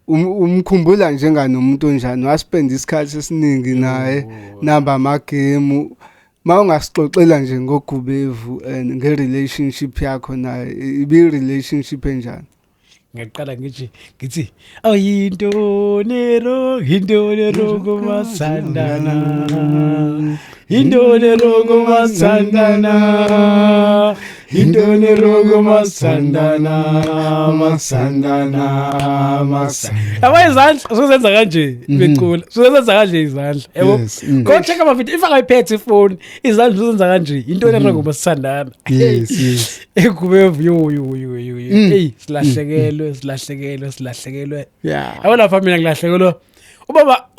umkhumbula njenganomuntu onjani waspend isikhathi esiningi naye namba amagame mawungasixoxela nje ngoGubevu ngerelationship yakho naye ibi relationship enjani ngaqala ngithi ayinto nero kumasandana into nero kumasandana izandla usuzenza kanje becula usuzenza kanje izandla yabo go check ama video if akayiphethe ifone izandla usuzenza kanje into nero kumasandana yes eGubevu yo hey silahlekelwe yabona lapha mina ngilahlekelwe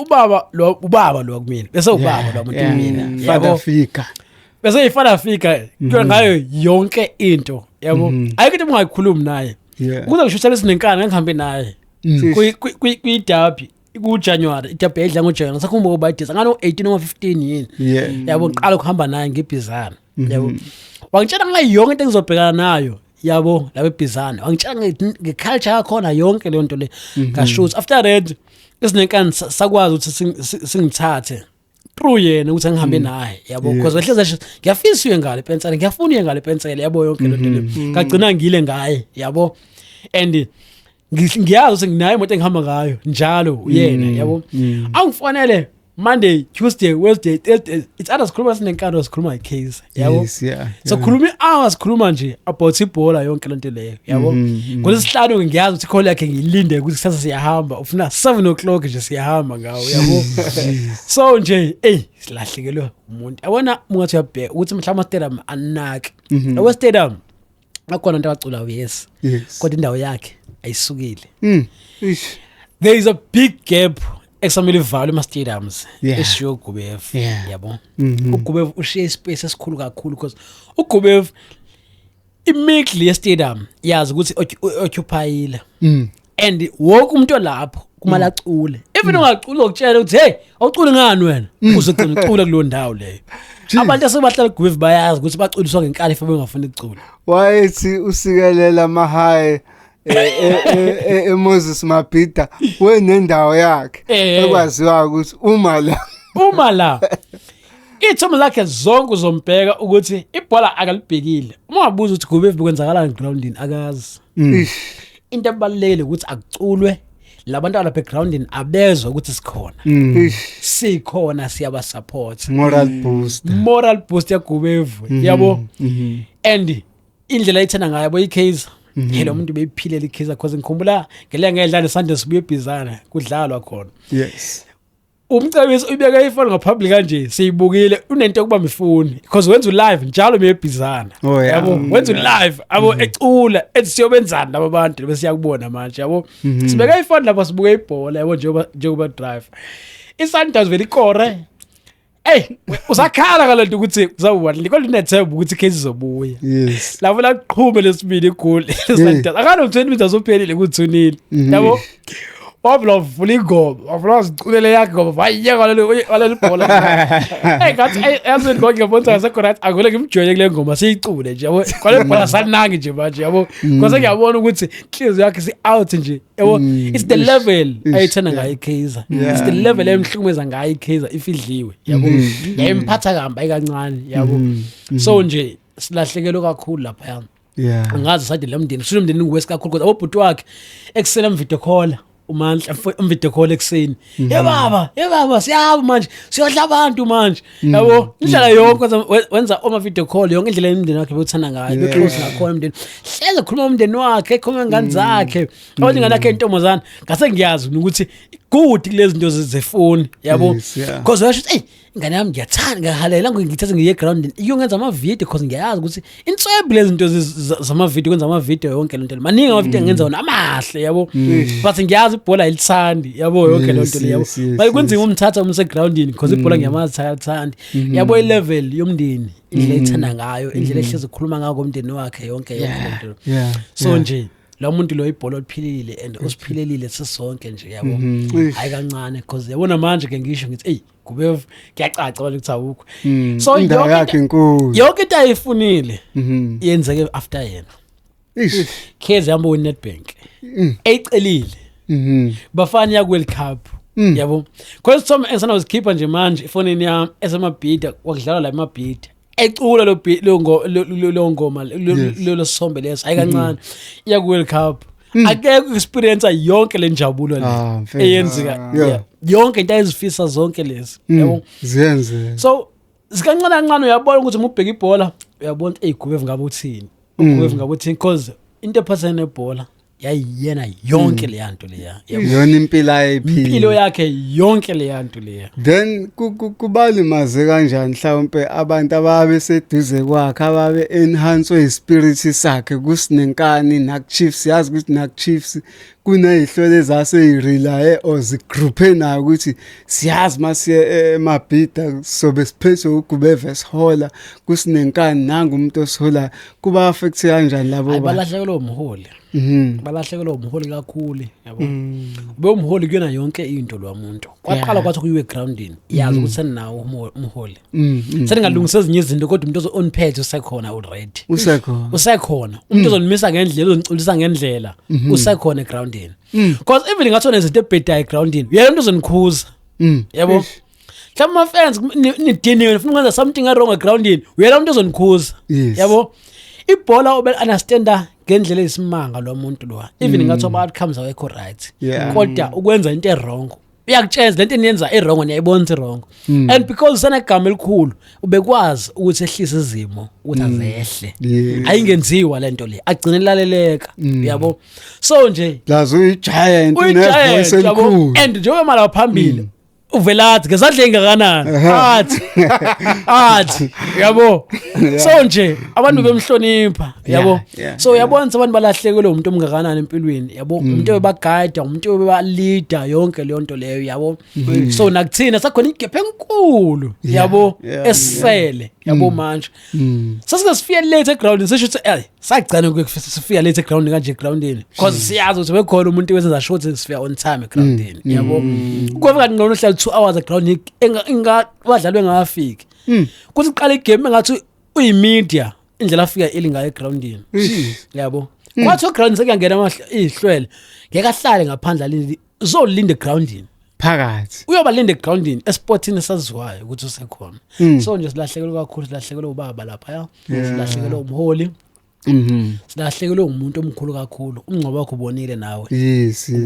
ubaba lo kumina bese ubaba lo umuntu mina yabo fika bese ifana fika ngayo yonke into yabo ayikho into ungayikhulumi naye kuze ngishushela isinenkani ngihambe naye kwidabi kuJanuary idabi edla ngoJanuary sakhumba ubadisa ngano 18 noma 15 yini yabo ngiqala ukuhamba naye ngibhizana yabo wangitshela ngayo yonke into engizobhekana nayo yabo labe ebhizana wangitshela ngeculture yakhona yonke le nto le ngashuthi after that isinenkani sakwazi ukuthi singithathe through yena ukuthi ngihambe naye yabo because wehleze ngiyafisa uye ngale pensela ngiyafuna uye ngale pensela yabo yonke le nto le ngagcina ngile ngaye yabo and ngiyazi ukuthi nginayo imoto engihamba ngayo njalo uyena yabo angifonele Monday, Tuesday, Wednesday, Thursday, it's others sikhuluma sinenkando sikhuluma icase yabo so khuluma hours khuluma nje about ibhola yonke lento leyo yabo ngolesihlanu ngiyazi ukuthi call yakhe ngilinde ukuthi kusasa siyahamba ufuna 7:00 nje siyahamba ngawo yabo so nje silahlekelwe umuntu yabona ungathi uyabheka ukuthi mhlawumbe stadium anaki awe stadium akhona into abacula yes kodwa indawo yakhe ayisukile there is a big gap example ivalo ema stadiums eshiyo uGubevu yabo uGubevu ushiye space esikhulu kakhulu because uGubevu imiddle ye stadium yazi ukuthi occupyile and wonke umuntu lapho kumala acule even ungacula ukutshela ukuthi hey awucule ngani wena uzogcina ucula kulo ndawo leyo abantu asebahlala uGubevu bayazi ukuthi baculiswa ngenkani if bengafuni ukucula wayethi usikelela mahaye Moses Mabhida wenendawo yakhe ekwaziwa ukuthi uma la ithomo lakhe zonke uzombheka ukuthi ibhola akalibhekile uma wabuza ukuthi Gubevu bekwenzakala groundini akazi into ebalekile ukuthi akuculwe labantu ala backgroundini abezwe ukuthi sikhona siyaba support moral boost ya Gubevu yabo and indlela ayithena ngayo yabo icase yelo umuntu beyiphilela icase because ngikhumbula ngelanga ngedlala Sunday sibuye ebhizana kudlalwa khona umcebisi ubeka ifoni ngapublic kanje siyibukile unento yokubamba ifoni because wenza live njalo mebhizana yabo wenza live abo ecula ethi siyobenzana laba bantu bese yakubona manje yabo sibeka ifoni lapha sibuka ibhola yabo njengoba drive iSundowns vele ikore usakhala kalento ukuthi uzawuba likhona inethemba ukuthi icase izobuya lapho la qhube lesibili igoli leSundowns akano 20 minutes azophelile kuthunile yabo wabula vula ingoma wabula uziculele yakhe ngoba vayeka lelo bhola ngathi yazi ngoke ngibona secorrect akule ngimjoyele kule ngoma siyicule nje yabo kwale bhola sanangi nje manje yabo because ngiyabona ukuthi inhliziyo yakhe si out nje yabo it's the level ayithena ngayo icase it's the level emhlumeza ngayo icase ifidliwe yabo yemphatha kamba ekancane yabo so nje silahlekelwe kakhulu lapha yami ngazi sathi lemndeni umndeni ngwesi kakhulu kodwa obhuti wakhe eksela video call uMandla video call ekseni baba siyaba manje siyodla abantu manje yabo indlela yonke wenza oma video call yonke indlela imndeni wakhe bekuthanda ngayo beclose ngakho emndeni hleze khuluma umndeni wakhe ekhuluma ngani zakhe awuthi ngana yakhe intombazana ngase ngiyazi ukuthi good kulezi zinto zefoni yabo because washo hey ingane yami ngiyathanda ngahalela ngithathe ngiye ground iyongenza ama video because ngiyazi ukuthi inswebe lezi zinto zama video kwenza ama video yonke lento maningi ama video ngenza wona amahle yabo but ngiyazi ibhola ilithandi yabo yonke lento le yabo bayikwenza umthatha umse groundini because ibhola ngiyamazi thandi yabo ilevel yomndeni indlela ethanda ngayo indlela ehleze ukukhuluma ngako umndeni wakhe yonke lento so nje lo muntu lo ibhola liphilile and usiphilelile sesonke nje yabo hayi kancane because yabona manje ke ngisho ngithi hey kube kuyacaca ukuthi awukho so indawo yakhe inkulu yonke into ayifunile yenzeke after yena Kezi yambo weNetbank eyicelile bafana ya World Cup yabo because some esana uzikhipha nje manje ifonini yami esemabhida wakudlala la emabhida ecula lo ngoma lo sombe leso hayi kancane iya ku World Cup akekho experience yonke le njabulo le eyenzeka yonke into ezifisa zonke lezi yabo ziyenze so zikancane uyabona ukuthi ubheka ibhola uyabona eyigube ngabe uthini ubheka ngabe uthini because into ephasene nebhola yayiyena yonke le yanto leya yona impilo yakhe yonke le yanto leya then kubalimaze kanjani mhlawumbe abantu ababe seduze kwakhe ababe enhance ispirit sakhe kusinenkani nakuchiefs yazi ukuthi nakuchiefs kunezihlole ezaseyirelaye ozigroupe na ukuthi siyazi masiye emabhida sobe siphethe ugube veshola kusinenkani nanga umuntu osihola kuba affect kanjani labo balahlekelwe umholi balahlekelwe umholi kakhulu yabo ube umholi kuyona yonke into lo muntu kwaqala kwathi kuyiwe groundini yazi ukuthi senawo umholi seningalungisa ezinye izinto kodwa umuntu onphethe usekhona already usekhona umuntu ozonimisa ngendlela ozonculisa ngendlela usekhona groundini because even ngathona izinto ebhedayo groundini uyena umuntu ozonikhuza yabo Kama fans nidiniwe ufuna ukwenza something wrong groundini uyena umuntu ozonikhuza yabo ibhola ube understanda ngendlela esimanga lo muntu lo even ngathi aba outcomes awekho right kodwa ukwenza into wrong uyakutshela lento eniyenza wrong niyayibona wrong and because sana igama elikhulu ubekwazi ukuthi ehlise izimo ukuthi azehle ayingenziwa lento le agcine laleleka yabo so nje lazo uyigiant nevoice elikhulu and njengoba mala phambili uvelathi ngezandla engakanani athi yabo so nje abantu bemhlonipha yabo so yabona abantu balahlekelwe umuntu omngakanani empilweni yabo umuntu obebaguide umuntu obeba-leader yonke leyo nto leyo yabo so nakuthina sakhona igephe enkulu yabo esele yabo manje sasike sifike late egroundini sisho ukuthi sagcina ukufika late egroundini kanje egroundini because siyazi ukuthi bekhona umuntu wenza short sifika on time egroundini yabo ukufika ngcono hlala 2 hours eground wadlalwe ngafiki kuthi iqala igame ngathi uyimedia indlela afika elinga egroundini yabo kwathi eground sekuyangena ihlwele ngeke ahlale ngaphandle alindi uzolinda egroundini phakathi uyoba linda egroundini esportini saziwayo ukuthi usekhona so nje silahlekelwe kakhulu silahlekelwe ubaba lapha silahlekelwe umholi silahlekelwe umuntu omkhulu kakhulu umngcwabo wakho ubonile nawe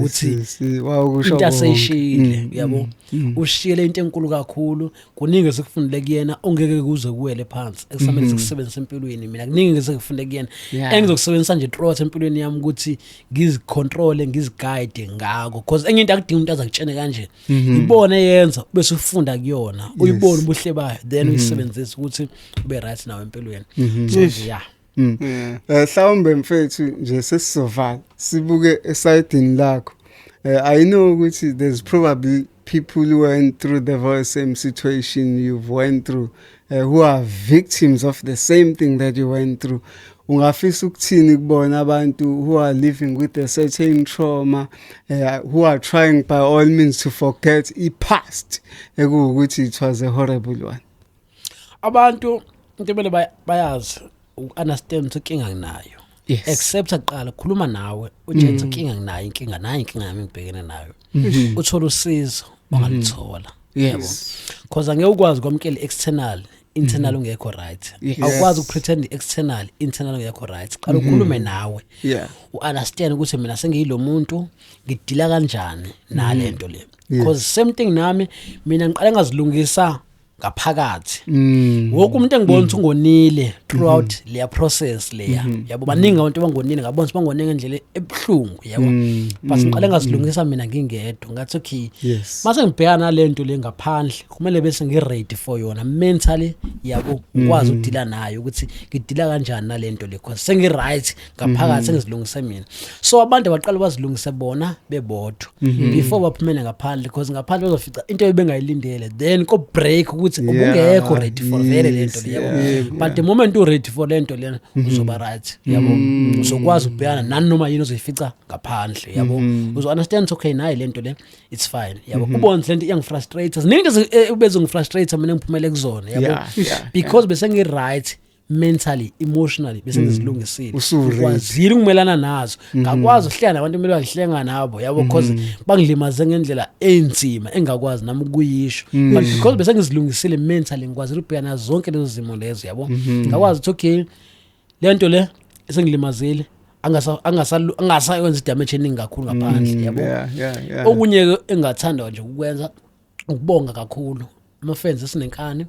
ukuthi wawukusho into aseyishile yabo ushiyele into enkulu kakhulu kuningi sekufundile kuyena ongeke kuze kuwele phansi ekusamele sikusebenzise empilweni mina kuningi sekufundile kuyena engizokusebenzisa nje trot empilweni yami ukuthi ngizicontrol ngiziguide ngako because enye into akudinga umuntu azakutshene kanje ibone yenza bese ufunda kuyona uyibone ubuhle bayo then uyisebenzise ukuthi ube right nawe empilweni so yeah mhlawumbe mfethu nje sesizovala sibuke esidini lakho I know ukuthi there's probably people who went through the very same situation you've went through who are victims of the same thing that you went through ungafisa ukuthini kubona abantu who are living with a certain trauma who are trying by all means to forget the past ekuwukuthi it was a horrible one abantu into bele bayazi understand inkinga nginayo except aqala khuluma nawe utshela inkinga nginayo inkinga yami ngibhekene nayo uthola usizo ongalithola yebo because angeke ukwazi kwamkela external internal ungekho right. Awukwazi ukupretend external, internal ungekho right. Qala ukhulume nawe. U-understand ukuthi mina sengiyilo muntu ngidila kanjani nalento le. Because same thing nami mina ngiqala ngazilungisa ngaphakathi. Wonke umuntu engibona ukuthi ungonile throughout leya process leya. Yabo baningi abantu bangonile ngabona bangonile ngendlela ebuhlungu yabo. Bas ngiqale ngazilungisa mina ngingedwa ngathi okay. Mase ngibhekana nalento le ngaphandle kumele bese ngiready for yona mentally yabo ukwazi ukudila nayo ukuthi ngidila kanjani nalento le because sengi right ngaphakathi sengizilungise mina. So abantu baqala bazilungise bona bebodwa before baphumele ngaphandle because ngaphandle bazofica into ebengayilindele then ko break ukuthi ubungekho ready for vele lento le yabo. But the moment you ready for lento lena uzoba right yabo. Uzokwazi ukubhekana nani noma yini ozoyifica ngaphandle yabo. Uzo understand okay nayi lento le it's fine yabo. Ubone lento iyangifrustrate ziningi ubeze ngifrustrate mina ngiphumele kuzona yabo because bese ngi right mentally emotionally bese ngizilungisile ukwazile ukumelana nazo ngakwazi ukuhlala nabantu kumele bahlenga nabo yabo because bangilimaze ngendlela enzima engakwazi nami ukuyisho but because bese ngizilungisile mentally ngikwazi ukubhekana nazo zonke lezo zimo lezo yabo ngakwazi ukuthi okay lento le esengilimazile angasayenza damage eningi kakhulu ngaphandle yabo. Okunye engathanda nje ukwenza ukubonga kakhulu ama-fans esinenkani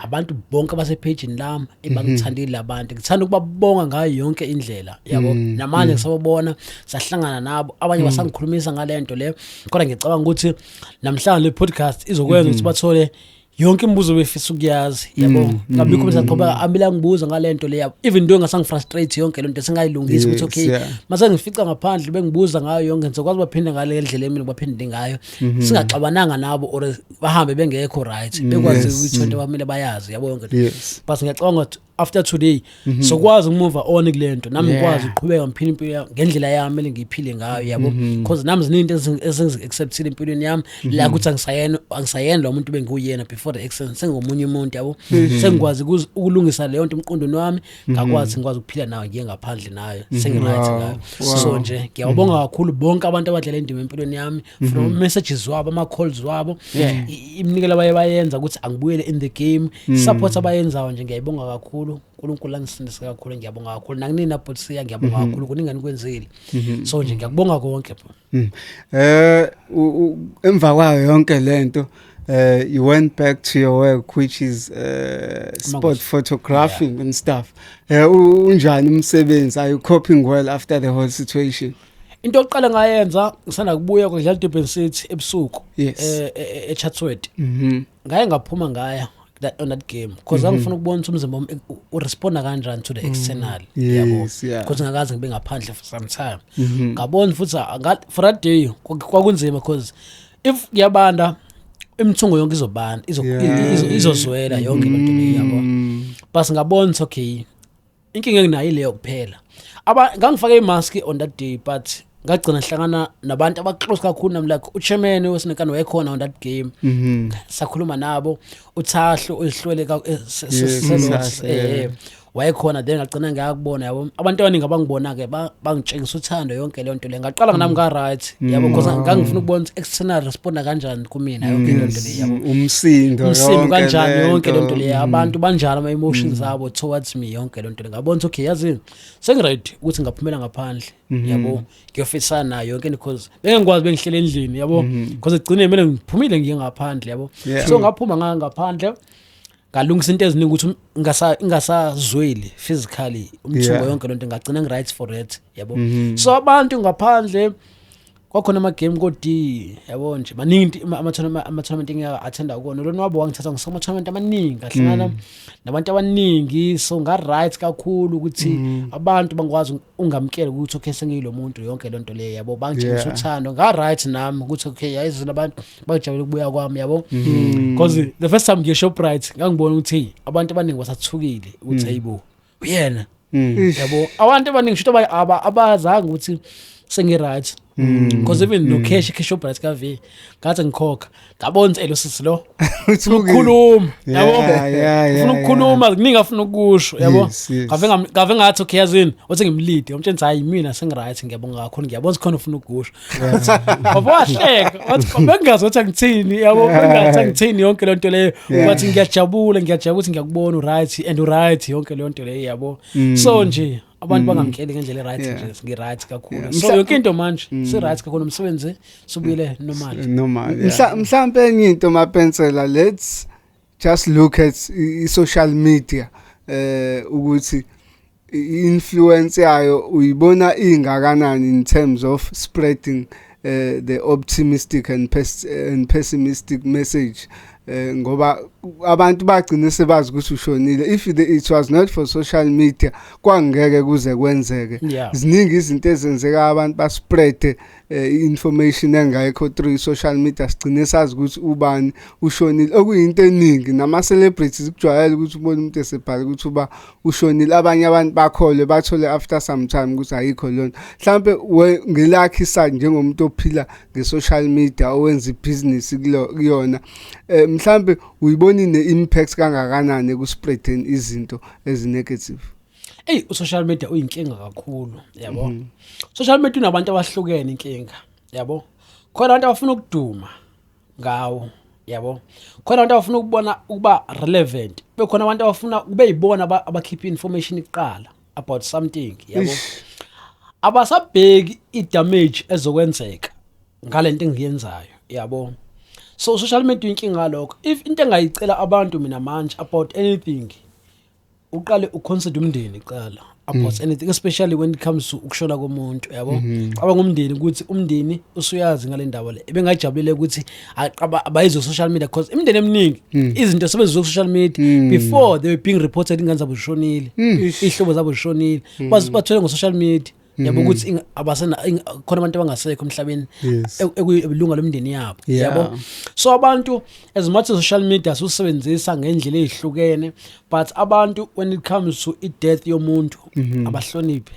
abantu bonke abasepagini lami ebangithandile abantu ngithanda ukubabonga ngayo yonke indlela yabo namanje ngisababona sahlangana nabo abanye basangikhulumisa ngalento le kodwa ngicabanga ukuthi namhlanje le podcast izokwenza ukuthi bathole yonke imibuzo befisa ukuyazi yabo ngabikho besaqhubeka ambila ngibuza ngalento le yabo even though ngasangifrustrate yonke lento sengayilungisa ukuthi okay mase ngifica ngaphandle bengibuza ngayo yonke ngizokwazi baphinde ngale ndlela emini baphinde ngayo singaxabananga nabo or bahambe bengekho right bekwazi ukuthi into bamele bayazi yabo yonke but ngiyacabanga ukuthi after today sokwazi ukumove on kulento nami ngikwazi ukuqhubeka ngiphile impilo ngendlela yami lengiyiphile ngayo yabo because nami zininto esengiacceptile empilweni yami la ukuthi angisayena lo muntu bengiyena before the accident sengomunye umuntu yabo sengikwazi ukulungisa leyo nto emqondweni wami ngakwazi ngikwazi ukuphila nayo ngiye ngaphandle nayo sengiright ngayo so nje ngiyabonga kakhulu bonke abantu abadlala indima empilweni yami from messages wabo ama calls wabo iminikelo bayenza ukuthi angibuyele in the game support abayenzayo nje ngiyayibonga kakhulu uNkulunkulu angisindise kakhulu ngiyabonga kakhulu nakunina Paulsia ngiyabonga kakhulu kuningani kwenzile so nje ngiyakubonga konke emva kwayo yonke lento you went back to your work which is sport photographing and stuff unjani umsebenzi are you coping well after the whole situation? Into oqala ngayenza ngisana kubuya kudlala Durban City ebusuku eChatsworth ngaye ngaphuma ngaya on that game because angifuna ukubona ukuthi umzimba uresponda kanjani to the external yabo because ngakaze ngibe ngaphandle for some time ngabona futhi for that day kwakunzima because if yabanda imithungo yonke izobanda izozwela yonke lento le yabo bas ngabona okay inkinga enginayo leyo kuphela ngangifake imask on that day but ngagcina hlangana nabantu abaclose kakhulu nami like uchairman wesinenkani wayekhona on that game sakhuluma nabo uThahlo uyihlwele wayekhona then ngagcina ngiyakubona yabo abantu abaningi abangibona ke bangitshengisa uthando yonke le nto le ngaqala nami nga right yabo because ngangifuna ukubona external responda kanjani kumina yonke le nto le yabo umsindo kanjani yonke le nto le abantu banjalo ama emotions abo towards me yonke le nto le ngabona okay yazi sengiready ukuthi ngaphumela ngaphandle yabo ngiyofisana nayo yonke because bengikwazi bengihlele endlini yabo because egcine kumele ngiphumile ngiye ngaphandle yabo so ngaphuma ngaphandle ngalungisa into eziningi ukuthi ingasazweli physically umthungo yonke lonto ngagcina ngiright for it yabo so abantu ngaphandle kwakhona ama game kodi yabo nje maningi ama tournament engiyathanda ukona lo nwabo wangithatha ngisoma tournament amaningi ahlangana nabantu abaningi so nga right kakhulu ukuthi abantu bangikwazi ungamkela ukuthi okay sengiyilo muntu yonke lonto le yabo bangitshengisa uthando nga right nami ukuthi okay yazi labantu bajabule ukubuya kwami yabo because the first time ngiye Shoprite ngangibona ukuthi abantu abaningi basathukile ukuthi hayibo uyena yabo abantu abaningi shito abazanga ukuthi sengi-right because even no cash bright ka-V ngathi ngikhokha ngabona lo sisi lo ufuna ukukhuluma yabo ufuna ukukhuluma kuningi afuna ukusho yabo ngave ngathi okay yazini uthi ngimlide umtshela hayi mina sengi-right ngiyabonga kakhulu ngiyabona sikhona ufuna ukusho ngoba wahleka wathi bengazi ukuthi angithini yabo bengathi angithini yonke le nto leyo wathi ngiyajabula ukuthi ngiyakubona u-right and u-right yonke le nto leyo yabo so nje abantu bangamkeli ngendlela right nje ngi-right kakhulu so yonke into manje si-right kakhulu umsebenzi subuyele normal mhlambe enye into Mapensela, let's just look at social media ukuthi influence yayo uyibona ingakanani in terms of spreading the optimistic and pessimistic message ngoba abantu bagcina sebazi ukuthi ushonile. If it was not for social media kwangeke kuze kwenzeke. Ziningi izinto ezenzeka abantu baspread information engayikho through social media, sigcine sazi ukuthi ubani ushonile, okuyinto eningi nama celebrities kujwayele ukuthi ubone umuntu esebhala ukuthi uba ushonile, abanye abantu bakholwe bathole after some time ukuthi ayikho lona. Mhlambe ngelakhi side njengomuntu ophila nge-social media owenza ibusiness kuyona, mhlambe uyibona ine-impact kangakanani ekuspreadeni izinto ezi-negative? U-social media uyinkinga kakhulu yabo. Social media unabantu abahlukene inkinga yabo. Khona abantu abafuna ukuduma ngawo yabo. Khona abantu abafuna ukubona ukuba relevant. Bekhona abantu abafuna kube yibona abakhipha information iqala about something yabo. Abasabheki i-damage ezokwenzeka ngalento engiyenzayo yabo. So social media inkinga lokho. If into engayicela abantu mina manje about anything, uqale uconsider umndeni iqala about anything, especially when it comes to ukushona komuntu yabo. Abangumndeni ukuthi umndeni usuyazi ngale ndawo le. Ebengajabulele ukuthi abayizo social media because imindeni eminingi izinto sebenzisa social media before they were being reported ingane zabo zishonile, ihlobo zabo zishonile, bathole ngo social media. Yabo ukuthi abasena khona abantu abangasekho emhlabeni ekuyilunga lomndeni yabo yabo. So abantu as much as social media susebenzisa ngendlela ezihlukene, but abantu when it comes to i-death yomuntu abahloniphe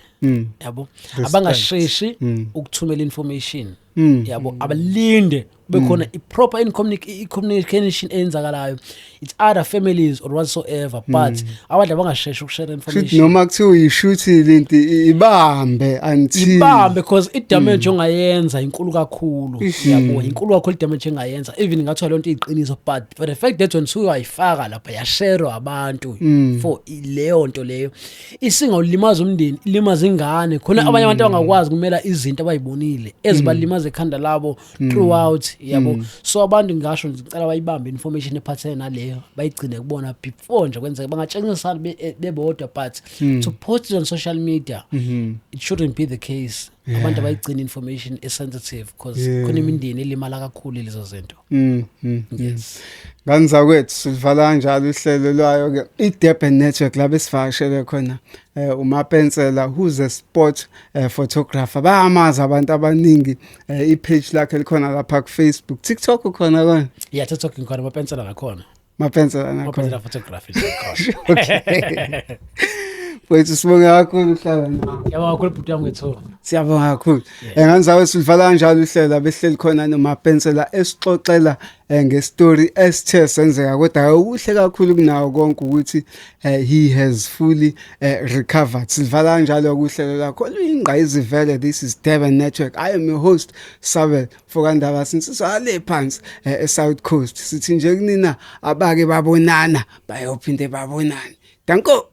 yabo, abangasheshi ukuthumela information yabo, abalinde bekhona i-proper communication enzakalayo, it's other families or whatsoever, but abantu abangasheshi ukushare information noma kuthiwa uyishuthile into ibambe because i-damage ongayenza inkulu kakhulu yabo, inkulu kakhulu i-damage engayenza, even ngathiwa lonto iyiqiniso, but for the fact that when uyayifaka lapha yashare abantu for leyo nto leyo isingawulimaza umndeni, ilimaza ingane. Khona abanye abantu abangakwazi kumela izinto abayibonile ezibalimaza ekhanda labo throughout yabo. So abantu ngisho ngicela bayibambe information ephathene naleyo, bayigcine kubona before nje kwenzeka, bangatshengisana bebodwa, but to post it on social media it shouldn't be the case. Abantu abayigcina information sensitive because khona imindeni elimala kakhulu lezo zinto. Yes. Ganza kwethu sivala kanjalo uhlelo lwayo ke iDurban Network la besivakashele khona uMapensela, who's a sport photographer. Bayamazi abantu abaningi, i-page lakhe likhona lapha ku Facebook, TikTok ukhona kona? Yeah, TikTok ngikhona, Mapensela ngakhona. Mapensela photography. Okay. Wethu sibonga kakhulu uhlala nawe. Yabonga kakhulu bhuti wami ngethola. Siyabonga kakhulu. Nganzawe sivala kanjalo uhlelo behleli khona noMapensela esixoxela ngestory esithe senzeka, kodwa ukuhle kakhulu kunawo konke ukuthi he has fully recovered. Sivala kanjalo ukuhlelo lakho ingqayizi vele. This is Durban Network. I am your host Sabel Fokandaba, sinsizale phansi eSouth Coast. Sithi nje kunina abake babonana bayophinde babonana. Danko.